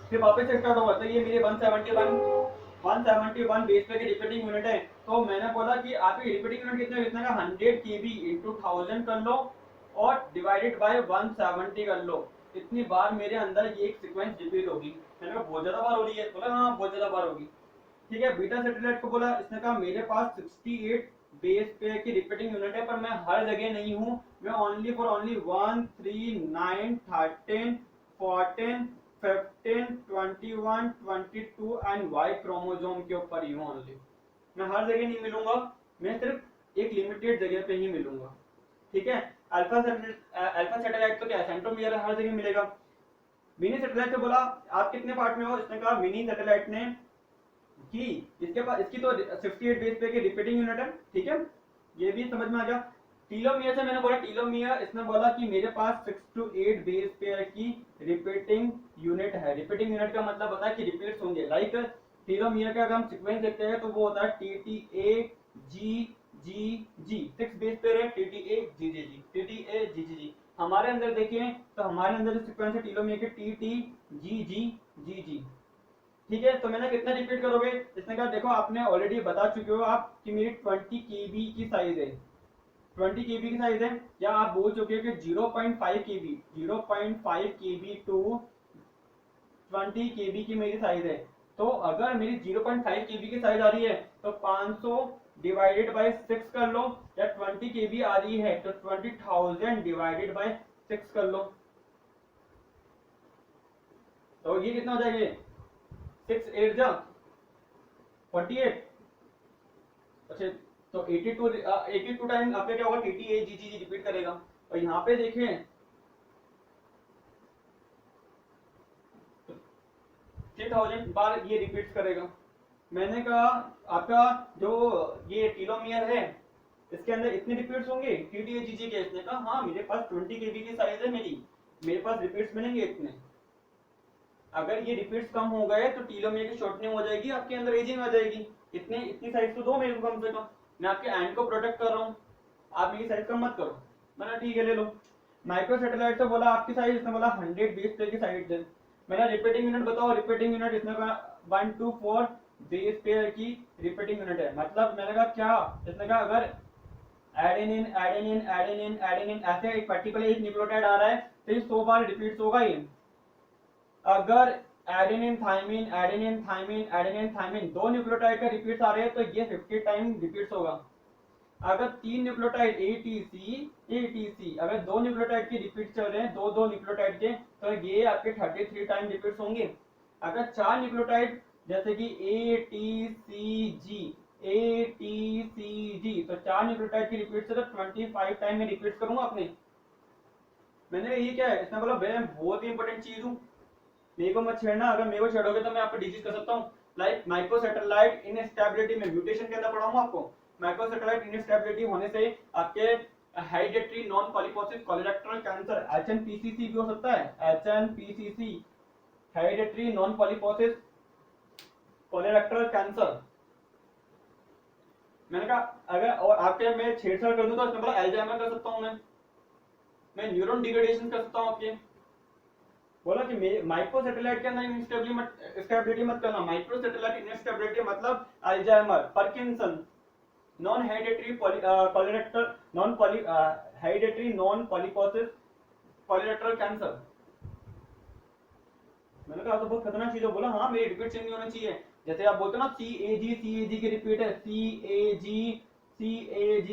फिर वापस से स्टार्ट होगा। तो ये मेरे 171 बेस पे की रिपीटिंग यूनिट है। तो मैंने बोला कि आपकी रिपीटिंग यूनिट कितने कितने का 100 kV इंटू 1000 कर लो और डिवाइडेड बाय 170 कर लो, इतनी बार मेरे अंदर ये एक सीक्वेंस रिपीट होगी। मैंने कहा बहुत ज्यादा बार हो रही है, बोला हाँ बहुत ज्यादा बार होगी। ठीक है, बीटा सैटेलाइट को बोला, इसने कहा मेरे पास 68 बेस पे की रिपीटिंग यूनिट है, पर मैं हर जगह नहीं हूँ, मैं only for only 1 3 9 13 14 15 21 22 and Y chromosome के ऊपर ही हूँ ओनली। मैं हर जगह नहीं मिलूंगा, मैं सिर्फ एक लिमिटेड जगह पे ही मिलूंगा। ठीक है, अल्फा सैटेलाइट तो क्या सेंट्रोमियर हर जगह मिलेगा। मिनी सैटेलाइट से बोला आप कितने पार्ट में हो, इसने कहा मिनी सैटेलाइट ने कि इसके पास इसकी तो 68 बेस पे की रिपीटिंग यूनिट है। ठीक है, ये भी समझ में आ गया। टीलोमियर से मैंने बोला टीलोमियर, इसने बोला कि मेरे पास 6 to 8 बेस पेयर की रिपीटिंग यूनिट है। रिपीटिंग यूनिट का मतलब होता है कि रिपीट्स होंगे। लाइक टीलोमियर का अगर हम सीक्वेंस देखते हैं तो वो होता है TTA-GGG, 6 बेस पेयर है TTA-GGG, TTA-GGG। हमारे अंदर देखें तो हमारे अंदर जो सीक्वेंस है टीलोमियर के TT-GG-GG। ठीक है, तो मैंने कितना रिपीट करोगे, इसने कहा देखो आपने ऑलरेडी बता चुके हो आप कि मेरी 20 kb की साइज है, 20 kb की साइज है, या आप बोल चुके हो कि 0.5 kb 0.5 kb टू 20 kb की मेरी साइज है। तो अगर मेरी 0.5 kb की साइज आ रही है तो 500 डिवाइडेड बाय 6 कर लो, या 20 kb आ रही है तो 20,000 डिवाइडेड बाय 6 कर लो। तो ये कितना हो जाएगा, 6 8 जा 48। अच्छा, तो 82 टाइम आपका क्या होगा, TTA-GGG रिपीट करेगा। और यहाँ पे देखें 3000 बार ये रिपीट करेगा। मैंने कहा आपका जो ये टीलोमियर है इसके अंदर इतने रिपीट्स होंगे TTA-GG के, इसने कहा हाँ मेरे पास 20 kb की साइज है मेरे पास रिपीट्स मिलेंगे इतने। अगर ये रिपीट्स कम हो गए तो टीलोमियर की शॉर्टनिंग हो जाएगी, आपके अंदर एजिंग आ जाएगी। इतनी साइज तो दो मेरे को कम से कम, मैं आपके एंड को प्रोटेक्ट कर रहा हूँ, आप मेरी साइज कम मत करो। मैंने ठीक है ले लो। माइक्रो सैटेलाइट से बोला आपकी साइज, इसने बोला 100 बेस पेयर की साइज है। मैंने रिपीटिंग यूनिट बताओ, रिपीटिंग यूनिट इसने कहा 1 to 4 बेस पेयर की रिपीटिंग यूनिट है। मतलब मैंने कहा क्या, इसने कहा अगर एडेनिन एडेनिन एडेनिन एडेनिन ऐसे एक पर्टिकुलर एक न्यूक्लियोटाइड आ रहा है तो ये 100 बार रिपीट्स होगा ये। अगर adenine thymine adenine thymine adenine thymine दो न्यूक्लियोटाइड का रिपीट्स आ रहे हैं तो ये 50 टाइम रिपीट्स होगा। अगर तीन न्यूक्लियोटाइड ATC अगर दो न्यूक्लियोटाइड के रिपीट चल रहे हैं, दो न्यूक्लियोटाइड के, तो ये आपके 33 टाइम रिपीट्स होंगे। अगर चार न्यूक्लियोटाइड जैसे कि ATCG तो चार न्यूक्लियोटाइड की रिपीट से तो 25 टाइम में रिपीट करूंगा अपने। मैंने ये क्या है, इसने बोला भाई मैं बहुत ही इंपॉर्टेंट चीज हूँ, मेरे को मत छेड़ना, अगर मेरे को छेड़ोगे तो मैं आपको डिजीज कर सकता हूँ। लाइक माइक्रोसैटेलाइट इनस्टेबिलिटी में म्यूटेशन के अंदर पढ़ाऊंगा आपको। माइक्रोसैटेलाइट इनस्टेबिलिटी होने से आपके hereditary non polyposis colorectal cancer HNPCC भी हो सकता है। HNPCC hereditary non polyposis colorectal cancer. मैंने कहा अगर और आपके मैं छेड़छाड़ कर दूं तो इसमें बोला एल्जाइमर कर सकता हूं, मैं न्यूरॉन डिग्रेडेशन कर सकता हूं आपके। बोला कि माइक्रो सैटेलाइट के अंदर इंस्टेबिलिटी मत करना। माइक्रो सैटेलाइट इंस्टेबिलिटी मतलब Alzheimer, Parkinson, non hereditary colorectal non poly hereditary non polyposis colorectal cancer. मैंने कहा तो बहुत खतरनाक चीज है। बोला हाँ मेरी रिपीट चेंज नहीं होनी चाहिए। जैसे आप बोलते हो ना CAG की रिपीट है, CAG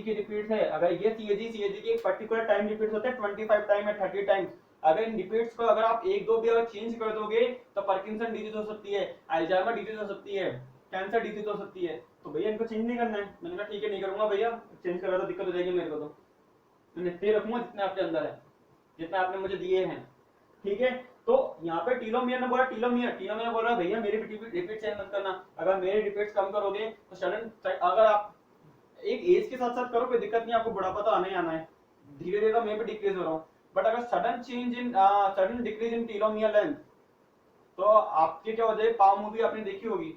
की रिपीट है। अगर ये CAG की एक पर्टिकुलर टाइम रिपीट होते हैं 25 टाइम या 30 टाइम्स, अगर इन रिपीट्स को अगर आप एक दो भी अगर चेंज कर दोगे तो पार्किंसन डिजीज हो सकती है, अल्जाइमर डिजीज हो सकती है, कैंसर डिजीज हो सकती है। तो भैया इनको चेंज नहीं करना है। मैंने कहा ठीक है नहीं करूंगा भैया, चेंज करा तो दिक्कत हो जाएगी मेरे को। तो मैंने इतने रखूंगा जितने आपके अंदर है, जितना आपने मुझे दिए हैं। ठीक है, तो यहाँ पे टीलोमियर ने बोला टीलोमियर बोल रहा है भैया मेरी रिपीट चेंज मत करना। अगर मेरे रिपीट्स कम करोगे तो सडन, अगर आप एक एज के साथ साथ करो कोई दिक्कत नहीं, आपको बुढ़ापा तो आना ही आना है, धीरे धीरे तो मैं भी डिक्रीज हो रहा हूँ। बट अगर sudden decrease in telomere length, तो आपके क्या हो जाए, पाव मूवी आपने देखी होगी,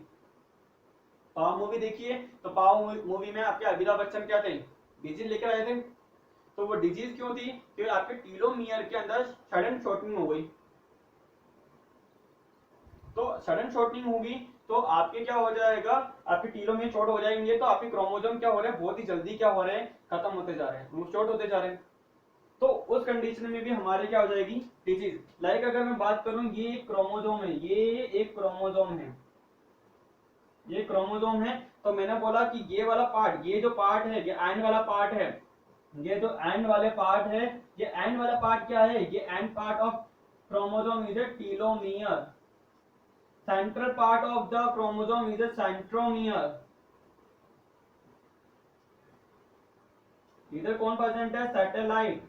पाव मूवी देखिए, तो पाव मूवी में आपके अमिताभ बच्चन क्या थे, डिजीज लेकर आए थे। तो वो डिजीज क्यों थी, क्योंकि आपके टीलोमियर के अंदर सडन शॉर्टनिंग हो गई। तो सडन शॉर्टनिंग होगी तो आपके क्या हो जाएगा, आपके टीलोमियर शॉर्ट हो जाएंगे, तो आपके क्रोमोसोम क्या हो रहे हैं, बहुत ही जल्दी क्या हो रहे हैं, खत्म होते जा रहे हैं, शॉर्ट होते जा रहे हैं। तो उस कंडीशन में भी हमारे क्या हो जाएगी, डिजीज। लाइक अगर मैं बात करूं, ये एक क्रोमोसोम है, ये एक क्रोमोसोम है, ये क्रोमोसोम है। तो मैंने बोला कि ये वाला पार्ट, ये जो पार्ट है, ये एंड वाला पार्ट है, ये जो एंड वाले पार्ट है, ये एंड वाला पार्ट क्या है, ये and part of chromosome is a telomere. Central part of the chromosome is A centromere. इधर कौन प्रेजेंट है, सैटेलाइट।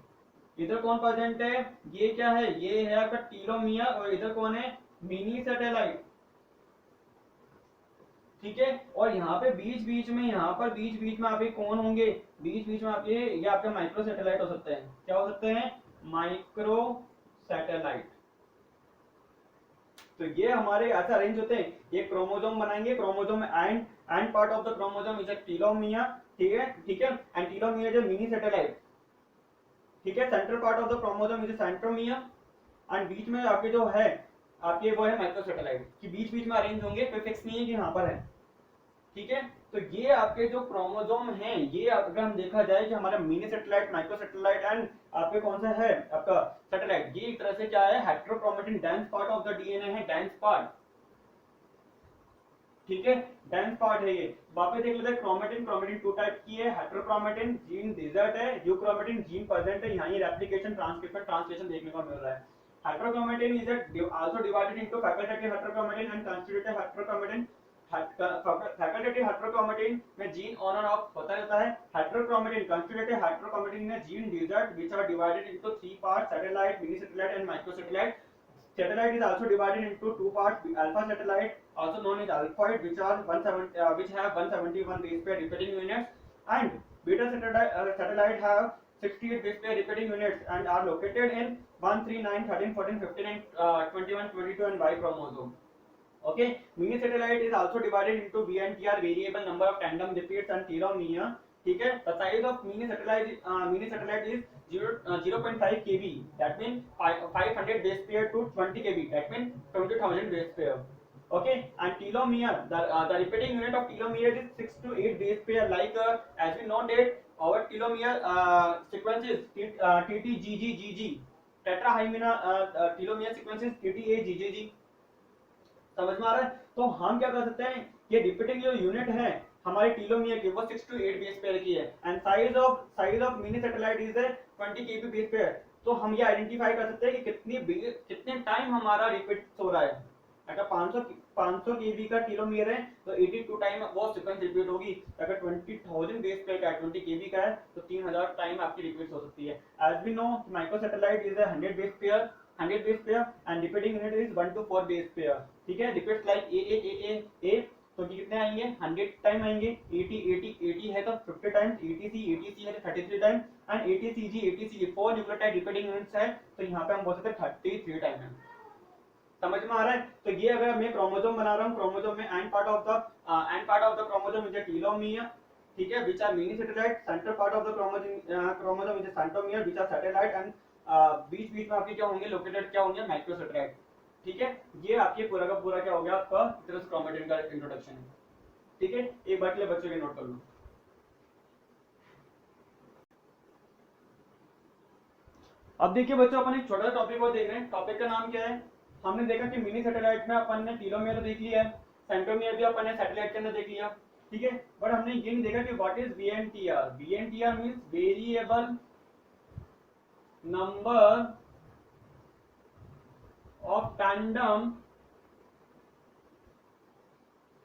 इधर कौन प्रेजेंट है, ये क्या है, ये है आपका टीलोमियर, और इधर कौन है, मिनी सैटेलाइट। ठीक है, और यहाँ पे बीच बीच में, यहाँ पर बीच बीच में आपके कौन होंगे, बीच बीच में आपके ये आपके माइक्रो सैटेलाइट हो सकते हैं। क्या हो सकते हैं, माइक्रो सैटेलाइट। तो ये हमारे ऐसे अरेंज होते हैं, ये क्रोमोसोम बनाएंगे, क्रोमोसोम में end part of the chromosome is a telomere. ठीक है, ठीक है, एंड टीलोमियर जो मिनी सैटेलाइट। ठीक है, central part of the chromosome is a centromere, and बीच में आपके जो है, आपके वो है माइक्रो सैटेलाइट, कि बीच बीच में अरेंज होंगे, कोई फिक्स नहीं है कि यहाँ पर है। ठीक है, तो ये आपके जो क्रोमोसोम हैं, ये अगर हम देखा जाए कि हमारा mini satellite, micro satellite and आपके कौन सा है आपका सैटेलाइट, ये एक तरह से क्या है, heterochromatin dense part of the DNA है, डेंस पार्ट। ठीक है, डेंस पार्ट है ये। वापस देख लेते हैं क्रोमेटिन, क्रोमेटिन टू टाइप की है, हेट्रोक्रोमेटिन जीन डिजर्ट है, यूक्रोमेटिन जीन प्रेजेंट है, यहाँ ये रेप्लिकेशन, ट्रांसक्रिप्शन, ट्रांसलेशन देखने को मिल रहा है। Heterochromatin is also divided into facultative heterochromatin and constitutive heterochromatin। Facultative heterochromatin में जीन ऑन और ऑफ होता रहता है। हेट्रोक्रोमेटिन, कंस्टिट्यूटिव हेट्रोक्रोमेटिन में gene desert which are divided into 3 parts, satellite, mini satellite and micro satellite. Satellite is also divided into 2 parts, alpha satellite, also known as alphoid, which are 170, which have 171 base pair repeating units, and beta satellite have 68 base pair repeating units and are located in 1, 3, 9, 13, 14, 15, and 21, 22, and Y chromosome. Okay, mini satellite is also divided into VNTR, variable number of tandem repeats, and telomere. ठीक है, the size of mini satellite is 0.5 kb, that means 500 base pair to 20 kb, that means 20,000 base pair. Okay, and telomere, the repeating unit of telomere is 6 to 8 base pair, like as we know that our telomere sequence is TTGGGG, tetrahymena telomere sequence is TTAGGG। समझ में आ रहा है। तो हम क्या कर सकते हैं, ये रिपीटिंग जो यूनिट है हमारे टीलोमियर की, वो 6 to 8 बेस पेयर की है, and size of mini satellite is 20 kb base pair. तो हम ये आइडेंटिफाई कर सकते हैं कि कितने टाइम हमारा रिपीट हो रहा है। अगर 500 kb का टीलोमियर है तो 82 टाइम वो सीक्वेंस रिपीट होगी। अगर 20,000 बेस पेयर का 20 kb का है तो 3000 टाइम आपकी रिपीट हो सकती है। As we know micro satellite is 100 base pair, 100 base pair and repeating unit is 1 to 4 base pair। ठीक है, repeats like A तो कितने आएंगे, 100 टाइम आएंगे। 80 है तो 50 टाइम्स, 80C है तो 33 time, and 80CG 4 nucleotide repeating units है, तो यहाँ पे हम बोल सकते हैं 33 टाइम है। समझ में आ रहा है। तो ये अगर मैं क्रोमोसोम बना रहा हूँ, क्रोमोसोम में end part of the chromosome is telomere. ठीक है, which are mini satellite, central part of the chromosome is centromere, which are satellite, and बीच बीच में आपके क्या होंगे, लोकेटेड क्या होंगे, माइक्रो सैटेलाइट। ठीक है, ये आपके पूरा का पूरा क्या हो गया आपका क्रोमेटिन का इंट्रोडक्शन है। ठीक है, एक बार के लिए बच्चों के नोट कर लो। अब देखिए बच्चों, अपन एक छोटा सा टॉपिक को देख रहे हैं। टॉपिक का नाम क्या है, हमने देखा कि मिनी सैटेलाइट में अपन ने टीलोमियर देख लिया है, सेंट्रोमियर भी अपन ने सैटेलाइट के अंदर देख लिया। ठीक है, बट हमने ये नहीं देखा कि what is VNTR। VNTR means variable number of tandem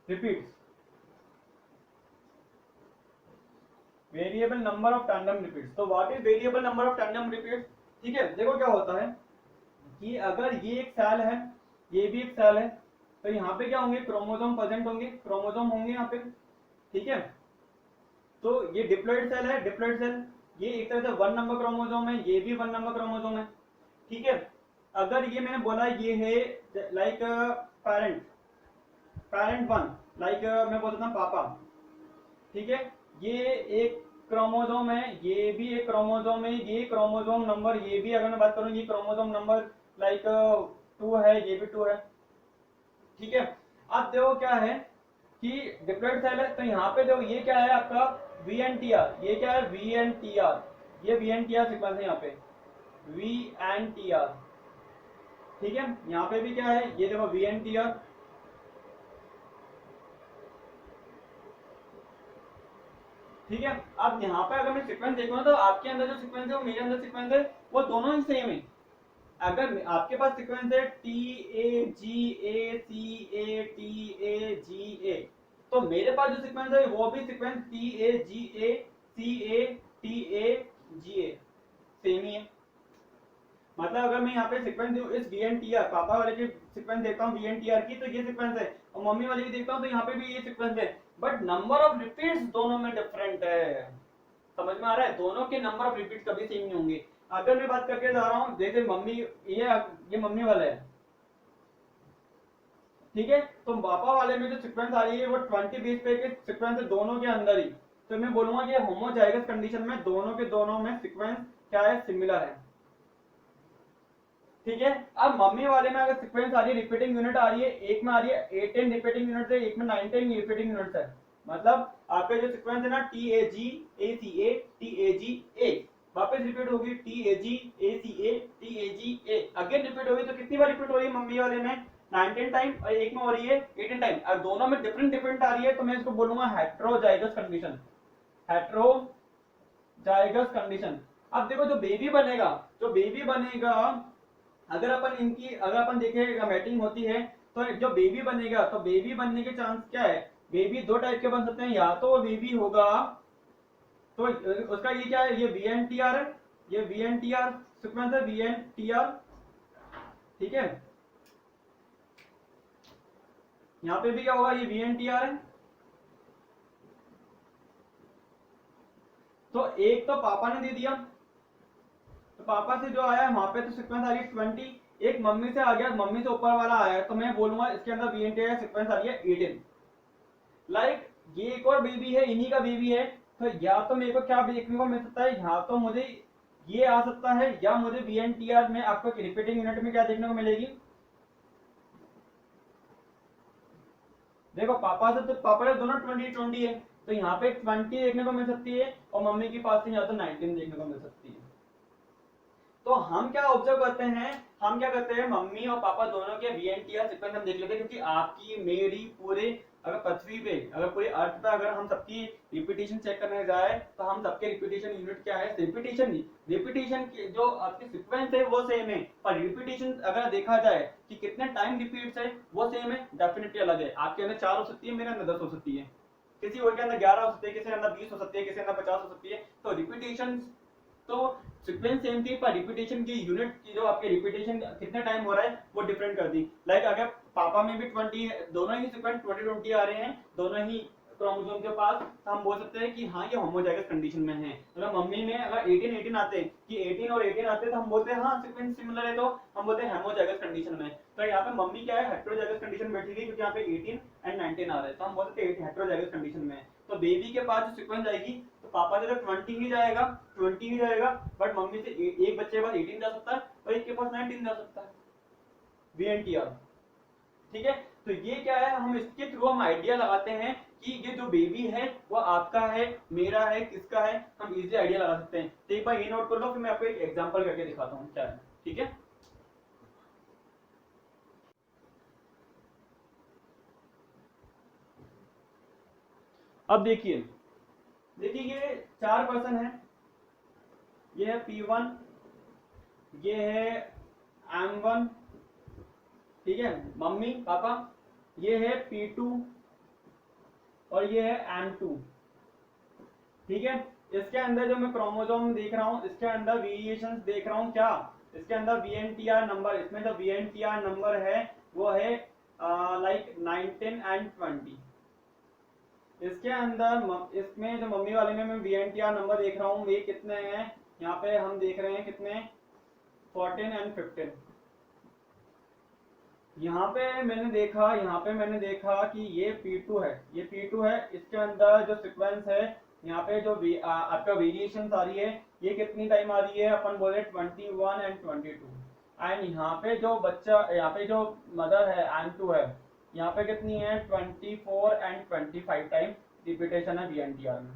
repeats, variable number of tandem repeats। तो what is variable number of tandem repeats। ठीक है, देखो क्या होता है कि अगर ये एक सेल है, ये भी एक सेल है, तो यहाँ पे क्या होंगे, क्रोमोसोम प्रेजेंट होंगे, क्रोमोसोम होंगे यहाँ पे। ठीक है, तो ये डिप्लॉइड सेल है, डिप्लॉइड सेल, ये एक तरह से 1 नंबर क्रोमोसोम है, ये भी 1 नंबर क्रोमोसोम है। ठीक है, अगर ये मैंने बोला ये है like parent, parent one, like मैं बोलता हूँ पापा, ठीक है, ये एक क्रोमोसोम है, ये भी एक क्रोमोसोम है, ये क्रोमोसोम नंबर, ये भी अगर मैं बात करूँ ये क्रोमोसोम नंबर लाइक 2 है, ये भी 2 है, ठीक है। अब देखो क्या है कि डिप्लॉइड सेल है, तो यहाँ पे देखो ये क्या है आपका VNTR, ये क्या है VNTR, ये VNTR सीक्वेंस है यहाँ पे VNTR, ठीक है। यहाँ पे भी क्या है ये देखो VNTR, ठीक है। अब यहाँ पे अगर मैं सीक्वेंस देखूँ तो आपके अंदर जो सीक्वेंस है वो मेरे अंदर सीक्वेंस है, वो दोनों ही सेम है। अगर आपके पास सीक्वेंस है TAGACATAGA, तो मेरे पास जो सीक्वेंस है वो भी सीक्वेंस TAGACATAGA सेम ही है। मतलब अगर मैं यहाँ पे सीक्वेंस दूं इस VNTR पापा वाले की सीक्वेंस देखता हूँ VNTR की, तो ये सीक्वेंस है, और मम्मी वाले की देखता हूँ तो यहाँ पे भी ये सीक्वेंस है, बट नंबर ऑफ रिपीट्स दोनों में डिफरेंट है। समझ में आ रहा है, दोनों के नंबर ऑफ रिपीट कभी सेम नहीं होंगे। अगर मैं बात करके जा रहा हूँ जैसे मम्मी, ये मम्मी वाला है, ठीक है, तो पापा वाले में जो सीक्वेंस आ रही है वो 20-20 पे के सीक्वेंस है दोनों के अंदर ही, तो मैं बोलूंगा कि होमोजाइगस कंडीशन में दोनों के दोनों में सीक्वेंस क्या है सिमिलर है, ठीक है। अब मम्मी वाले में अगर सीक्वेंस आ रही है रिपीटिंग यूनिट आ रही है, एक में आ रही है 18 रिपीटिंग यूनिट है, एक में 19 रिपीटिंग यूनिट है, मतलब आपके जो सीक्वेंस है ना TAGACA वापस रिपीट होगी TAGACA अगेन रिपीट होगी, तो कितनी बार रिपीट हो रही है मम्मी वाले में 19 टाइम, और एक में हो रही है 18 टाइम, और दोनों में डिफरेंट डिफरेंट आ रही है, तो मैं इसको बोलूंगा हेट्रोजाइगस कंडीशन, हेट्रोजाइगस कंडीशन। अब देखो जो बेबी बनेगा, जो बेबी बनेगा, अगर अपन देखें मैटिंग होती है, तो जो बेबी बनेगा, तो बेबी बनने के चांस क्या है, बेबी दो टाइप के बन सकते हैं, या तो वो बेबी होगा, तो उसका ये क्या है, ये VNTR है, ये VNTR सीक्वेंस है VNTR, ठीक है। यहाँ पे भी क्या होगा, ये VNTR है, तो एक तो पापा ने दे दिया, तो पापा से जो आया वहां पे तो सीक्वेंस आ रही है 20, एक मम्मी से आ गया, मम्मी से ऊपर वाला आया, तो मैं बोलूंगा इसके अंदर VNTR सीक्वेंस आ रही है 18। लाइक ये एक और बेबी है, इन्हीं का बेबी है, तो या तो मेरे को क्या देखने को मिल सकता है, या तो मुझे ये आ सकता है, या मुझे VNTR में आपको रिपीटिंग यूनिट में क्या देखने को मिलेगी, देखो पापा से, तो पापा से दोनों 20-20 है, तो यहाँ पे 20 देखने को मिल सकती है, और मम्मी के पास से या तो 19 देखने को मिल सकती है। तो हम क्या ऑब्जर्व करते हैं, हम क्या करते हैं, मम्मी और पापा दोनों के VNTR सीक्वेंस हम देख लेते हैं, क्योंकि आपकी मेरी पूरे अगर पृथ्वी पे, अगर पूरे अर्थ पे अगर हम सबकी रिपीटेशन चेक करने जाए, तो हम सबके रिपीटेशन यूनिट क्या है, रिपीटेशन नहीं, रिपीटेशन की जो आपकी सीक्वेंस है वो सेम है, पर रिपीटेशन अगर देखा जाए कि कितने टाइम रिपीट्स है वो सेम है, डेफिनेटली अलग है। आपके अंदर 4 हो सकती है, मेरे अंदर 10 हो सकती है, किसी और के अंदर 11 हो सकती है, किसी के अंदर 20 हो सकती है, किसी के अंदर 50 हो सकती है। तो रिपीटेशन, तो सीक्वेंस सेम थी, पर रिपीटेशन की यूनिट की जो आपके रिपीटेशन कितने टाइम हो रहा है वो डिफरेंट कर दी। लाइक अगर पापा में भी 20, दोनों ही सीक्वेंस 20-20 आ रहे हैं दोनों ही क्रोमोसोम के पास, तो हम बोल सकते हैं कि हाँ ये होमोजाइगस कंडीशन में है। अगर मम्मी में अगर 18 आते कि 18 और 18 आते, तो हम बोलते हैं हाँ सीक्वेंस सिमिलर है, तो हम बोलते हैं होमोजाइगस कंडीशन में। तो यहाँ पे मम्मी क्या है, हेट्रोजाइगस कंडीशन बैठी थी, क्योंकि यहाँ पे 18 एंड 19 आ रहे हैं, तो हम बोलते हैं हेट्रोजाइगस कंडीशन में। तो बेबी के पास जो सीक्वेंस आएगी, तो पापा से तो 20 ही जाएगा, 20 ही जाएगा, बट मम्मी से एक बच्चे के पास 18 जा सकता है, और एक के पास 19 जा सकता है, VNTR, ठीक है। तो ये क्या है, हम इसके थ्रू हम आइडिया लगाते हैं कि ये जो बेबी है वो आपका है, मेरा है, किसका है, हम इजीली आइडिया लगा सकते हैं। तो एक बार ये नोट कर लो, फिर मैं आपको एक एग्जांपल करके दिखाता हूँ क्या है, ठीक है। अब देखिए, ये 4 पर्सन है, ये है P1, ये है M1, ठीक है, मम्मी पापा, ये है P2, और ये है M2, ठीक है। इसके अंदर जो मैं क्रोमोसोम देख रहा हूँ, इसके अंदर वेरिएशंस देख रहा हूँ, क्या इसके अंदर VNTR नंबर, इसमें जो VNTR नंबर है वो है लाइक 19 एंड 20। इसके अंदर इसमें जो मम्मी वाले में मैं VNTR नंबर देख रहा हूँ, ये कितने हैं, यहाँ पे हम देख रहे हैं कितने, 14 एंड 15, यहाँ पे मैंने देखा कि ये P2 है, इसके अंदर जो सीक्वेंस है, यहाँ पे जो आपका वेरिएशन आ रही है, ये कितनी टाइम आ रही है, अपन बोले 21 एंड 22। एंड यहाँ पे जो मदर है M2 है, यहाँ पे कितनी है 24 एंड 25 टाइम रिपीटेशन है VNTR में।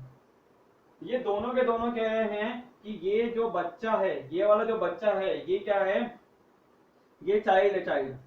ये दोनों के दोनों कह रहे हैं कि ये जो बच्चा है, ये वाला जो बच्चा है, ये क्या है, ये चाइल्ड,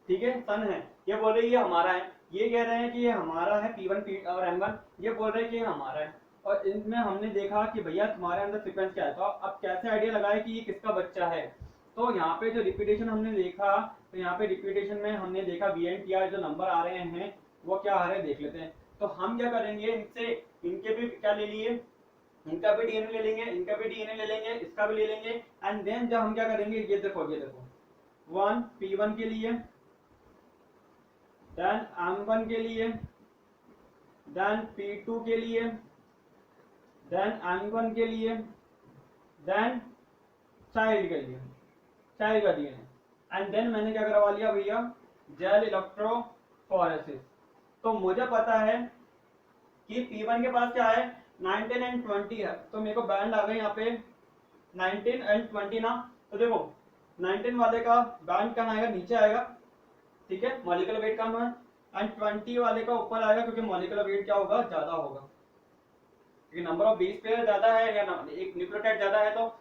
ठीक है, सन है। ये बोल रहे हैं ये हमारा है, ये कह रहे हैं कि ये हमारा है P1 और M1, ये बोल रहे हैं कि ये हमारा है। और इनमें हमने देखा कि भैया तुम्हारे अंदर सीक्वेंस क्या है, तो अब कैसे आइडिया लगाए कि ये किसका बच्चा है। तो यहाँ पे जो रिपीटेशन हमने देखा, तो यहाँ पे रिपीटेशन में हमने देखा VNTR जो नंबर आ रहे हैं वो क्या आ रहे हैं देख लेते हैं। तो हम क्या करेंगे, इनसे इनके भी क्या ले लिए, इनका भी DNA ले लेंगे, इनका भी DNA ले लेंगे, इसका भी ले लेंगे। एंड देन जब हम क्या करेंगे, ये देखो 1 P1 के लिए, देन M1 के लिए, देन P2 के लिए, देन M1 के लिए, देन चाइल्ड के लिए, चाइल्ड का DNA। एंड देन मैंने क्या करवा लिया भैया, जेल इलेक्ट्रोफोरेसिस। तो मुझे पता है कि P1 के पास क्या है 19 एंड 20 है, तो मेरे को बैंड आ गए यहाँ पे 19 एंड 20 ना। तो देखो 19 वाले का बैंड कहाँ आएगा, नीचे आएगा, ठीक है, मॉलिक्यूलर वेट कम है। एंड 20 वाले का ऊपर आएगा, क्योंकि मॉलिक्यूलर वेट क्या होगा, ज्यादा होगा, क्योंकि नंबर ऑफ बेस पेयर ज्यादा है या एक न्यूक्लियोटाइड ज्यादा है, तो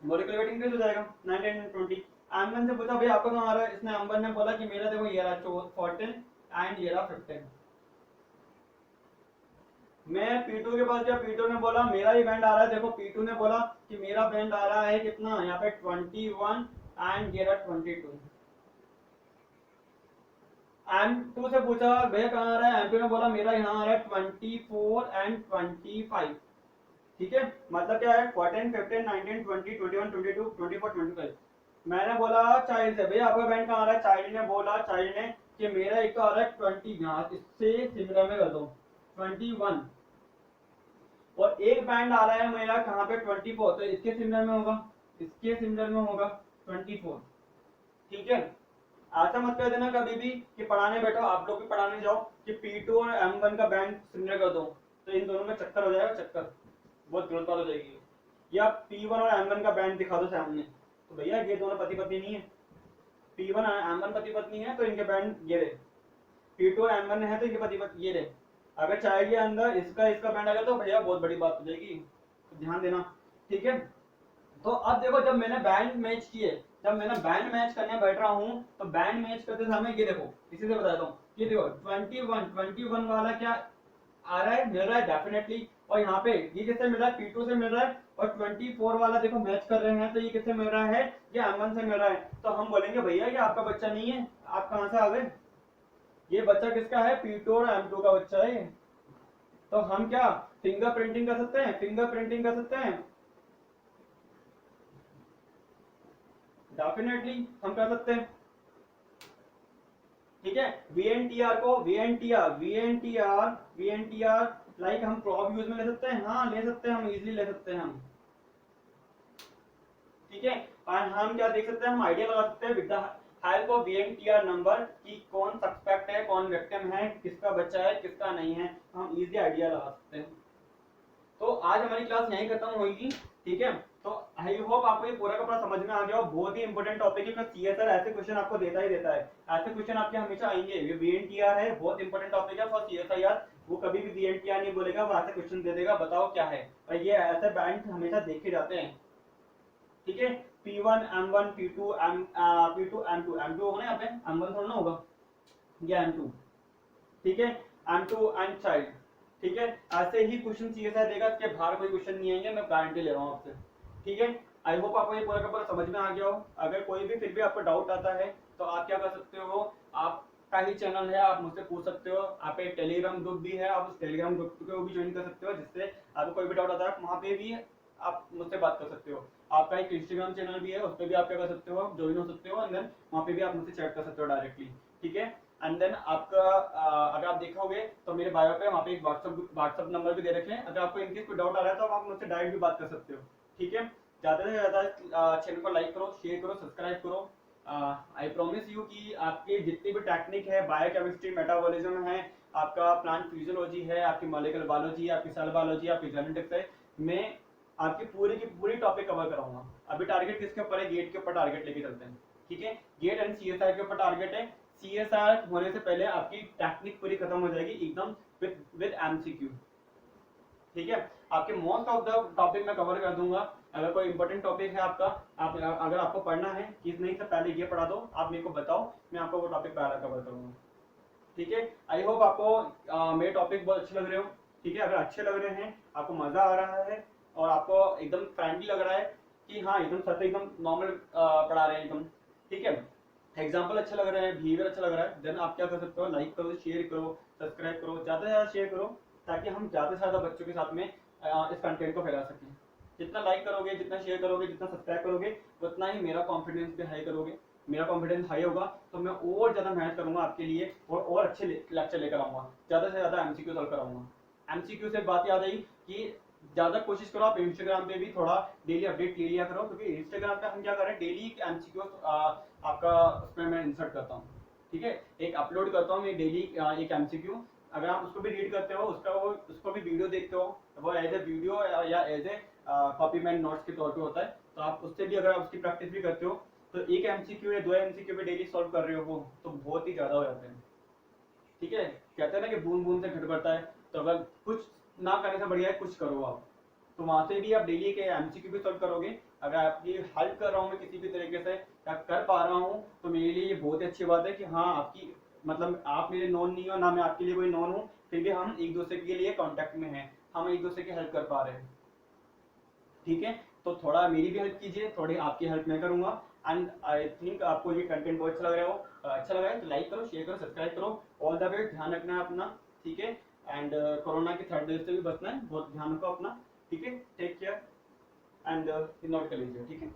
मॉलिक्यूलर वेट इंक्रीज हो जाएगा 19 एंड 20। M1 से पूछा भाई आपका कहाँ आ रहा है, इसने M1 ने बोला कि मेरा देखो ये रहा 14 एंड ये रहा 15। मैं P2 के पास गया, P2 ने बोला मेरा ही बैंड आ रहा है, देखो P2 ने बोला कि मेरा बैंड आ रहा है कितना, यहाँ पे 21 एंड ये रहा 22। M2 से पूछा भैया कहाँ आ रहा है, M2 ने बोला मेरा यहाँ आ रहा है 24 एंड 25। ठीक है, मतलब क्या है 14 15 19 20 21 22 24 25। मैंने बोला चाइल्ड से भैया आपका बैंड कहाँ आ रहा है, चाइल्ड ने कि मेरा एक तो आ रहा है 20, यहाँ इससे सिमिलर में कर दो 21, और एक बैंड आ रहा है मेरा कहाँ पे 24, तो इसके सिमिलर में होगा, 24। ठीक है, ऐसा मत कर देना कभी भी कि पढ़ाने बैठो, आप लोग भी पढ़ाने जाओ कि P2 और M1 का बैंड सिमिलर कर दो, तो इन दोनों में चक्कर हो जाएगा, चक्कर बहुत गलत बात हो जाएगी। या P1 और M1 का बैंड दिखा दो सामने, तो भैया ये दोनों पति पत्नी नहीं है, P1 और M1 पति पत्नी है तो इनके बैंड ये रहे, P2 और M1 है तो इनके पति पत्नी ये रहे। अगर चाइल्ड के अंदर इसका बैंड आ गया तो भैया बहुत बड़ी बात हो जाएगी, तो ध्यान देना, ठीक है। तो अब देखो जब मैंने बैंड मैच करने बैठ रहा हूँ, तो बैंड मैच करते समय ये देखो, इसी से बताता हूँ, ये देखो 21 वाला क्या आ रहा है, मिल रहा है डेफिनेटली, और यहाँ पे ये किससे मिल रहा है, P2 से मिल रहा है, और 24 वाला देखो मैच कर रहे हैं, तो ये किससे मिल रहा है, ये M1 से मिल रहा है। तो हम बोलेंगे भैया ये आपका बच्चा नहीं है, आप कहाँ से आ गए, ये बच्चा किसका है, P2 और M2 का बच्चा है। तो हम क्या फिंगरप्रिंटिंग कर सकते हैं, डेफिनेटली हम कर सकते हैं, ठीक है। वीएनटीआर लाइक हम प्रॉब यूज में ले सकते हैं, हाँ ले सकते हैं, हम इजीली ले सकते हैं हम, ठीक है। और हम क्या देख सकते हैं, हम आइडिया लगा सकते हैं with the help of VNTR number कि कौन सस्पेक्ट है, कौन विक्टिम है, किसका बच्चा है किसका नहीं है, हम इजी आइडिया लगा सकते हैं। तो आज हमारी क्लास यहीं खत्म होगी, ठीक है। तो आई होप आपको ये पूरा का पूरा समझ में आ गया, बहुत ही इंपॉर्टेंट टॉपिक है, क्योंकि सीएसआर ऐसे क्वेश्चन आपको देता ही देता है, ऐसे क्वेश्चन आपके हमेशा आएंगे। ये वीएनटीआर है, बहुत इंपॉर्टेंट टॉपिक है फॉर सीएसआईआर, वो कभी भी वीएनटीआर नहीं बोलेगा, वो ऐसे क्वेश्चन दे देगा, बताओ क्या है, और ये ऐसे बैंक हमेशा देखे जाते हैं, ठीक है। P1 M1 P2 M2 होना यहाँ पे, M1 थोड़ा ना होगा, ये M2, ठीक है, M2 एंड चाइल्ड, ठीक है। ऐसे ही क्वेश्चन सीएसआई देगा, इसके बाहर कोई क्वेश्चन नहीं आएंगे, मैं गारंटी ले रहा हूँ आपसे, ठीक है। आई होप आपको ये पूरा का पूरा समझ में आ गया हो। अगर कोई भी फिर भी आपको डाउट आता है तो आप क्या कर सकते हो, आपका ही चैनल है, आप मुझसे पूछ सकते हो, आप एक टेलीग्राम ग्रुप भी है, आप उस टेलीग्राम ग्रुप को भी ज्वाइन कर सकते हो, जिससे आपको कोई भी डाउट आता है वहाँ पे भी आप मुझसे बात कर सकते हो। आपका एक इंस्टाग्राम चैनल भी है, उस पर भी आप क्या कर सकते हो, ज्वाइन हो सकते हो, एंड देन वहाँ पे भी आप मुझसे चैट कर सकते हो डायरेक्टली, ठीक है। एंड देन आपका अगर आप देखोगे तो मेरे बायो पे वहाँ पे एक व्हाट्सअप नंबर भी दे रखे हैं, अगर आपको इनकेस कोई डाउट आ रहा है तो आप मुझसे डायरेक्ट भी बात कर सकते हो, ठीक है। ज़्यादा से ज़्यादा चैनल को लाइक करो, शेयर करो, सब्सक्राइब करो, आई प्रॉमिस यू कि आपके जितनी भी टेक्निक है, बायोकेमिस्ट्री, मेटाबॉलिज्म है, आपका प्लांट फिजियोलॉजी है, आपकी मॉलिक्यूलर बायोलॉजी है, आपकी सेल बायोलॉजी, आपकी जेनेटिक्स है, मैं आपकी पूरी की पूरी टॉपिक कवर कराऊंगा। अभी टारगेट किसके ऊपर है? गेट के ऊपर टारगेट लेके चलते हैं, ठीक है। गेट एंड सीएसआर के ऊपर टारगेट है। सीएसआर होने से पहले आपकी टेक्निक पूरी खत्म हो जाएगी एकदम विद एमसीक्यू, ठीक है। आपके मोस्ट ऑफ द टॉपिक मैं कवर कर दूंगा। अगर कोई इंपॉर्टेंट टॉपिक है आपका, आप अगर आपको पढ़ना है कि नहीं से पहले ये पढ़ा दो, आप मेरे को बताओ, मैं आपको वो टॉपिक पहला कवर करूंगा, ठीक है। आई होप आपको मेरे टॉपिक बहुत अच्छे लग रहे हो, ठीक है। अगर अच्छे लग रहे हैं, आपको मजा आ रहा है और आपको एकदम फ्रेंडली लग रहा है कि हाँ एकदम सर एकदम नॉर्मल पढ़ा रहे हैं एकदम, ठीक है, एग्जाम्पल अच्छा लग रहा है, बिहेवियर अच्छा लग रहा है, देन आप क्या कर सकते हो? लाइक करो, शेयर करो, सब्सक्राइब करो, ज़्यादा से ज़्यादा शेयर करो, ताकि हम ज़्यादा से ज़्यादा बच्चों के साथ में इस कंटेंट को फैला सकें। जितना लाइक करोगे, जितना शेयर करोगे, जितना सब्सक्राइब करोगे, उतना ही मेरा कॉन्फिडेंस भी हाई करोगे। मेरा कॉन्फिडेंस हाई होगा तो मैं और ज़्यादा मेहनत करूंगा आपके लिए और अच्छे लेक्चर लेकर आऊँगा, ज़्यादा से ज़्यादा एमसीक्यू सॉल्व कराऊंगा। एमसीक्यू से बात याद आई कि ज़्यादा कोशिश करो आप इंस्टाग्राम पे भी थोड़ा डेली अपडेट ले लिया करो, क्योंकि इंस्टाग्राम पे हम क्या कर रहे हैं, डेली एमसीक्यू आपका उसमें मैं इंसर्ट करता हूँ, ठीक है। एक अपलोड करता हूँ मैं डेली एक एमसीक्यू, अगर आप उसको भी रीड करते हो, उसको भी वीडियो देखते हो, वो एज ए वीडियो या एज ए कॉपी मैन नोट्स के तौर पे होता है, तो आप उससे भी अगर आप उसकी प्रैक्टिस भी करते हो, तो एक एमसीक्यू या दो एमसीक्यू भी डेली सॉल्व कर रहे हो तो बहुत ही ज्यादा हो जाते हैं, ठीक है। कहते हैं ना कि बूंद बूंद से घट बढ़ता है, तो अगर कुछ ना करने से बढ़िया है कुछ करो आप, तो वहां से भी आप डेली के एमसीक्यू भी सॉल्व करोगे। अगर आपकी हेल्प कर रहा हूँ मैं किसी भी तरीके से या कर पा रहा हूँ, तो मेरे लिए ये बहुत ही अच्छी बात है कि हाँ आपकी मतलब आप मेरे नॉन नहीं हो ना मैं आपके लिए कोई नॉन हूँ, फिर भी हम एक दूसरे के लिए कॉन्टेक्ट में हैं, हम एक दूसरे की हेल्प कर पा रहे हैं, ठीक है। तो थोड़ा मेरी भी हेल्प कीजिए, थोड़ी आपकी हेल्प मैं करूंगा। एंड आई थिंक आपको ये कंटेंट बहुत अच्छा लग रहा हो, अच्छा लगा है तो लाइक करो, शेयर करो, सब्सक्राइब करो। ऑल द बेस्ट, ध्यान रखना है अपना, ठीक है। एंड कोरोना के थर्ड वेव से भी बचना है, बहुत ध्यान रखो अपना, ठीक है। टेक केयर एंड नोट कर लीजिए, ठीक है।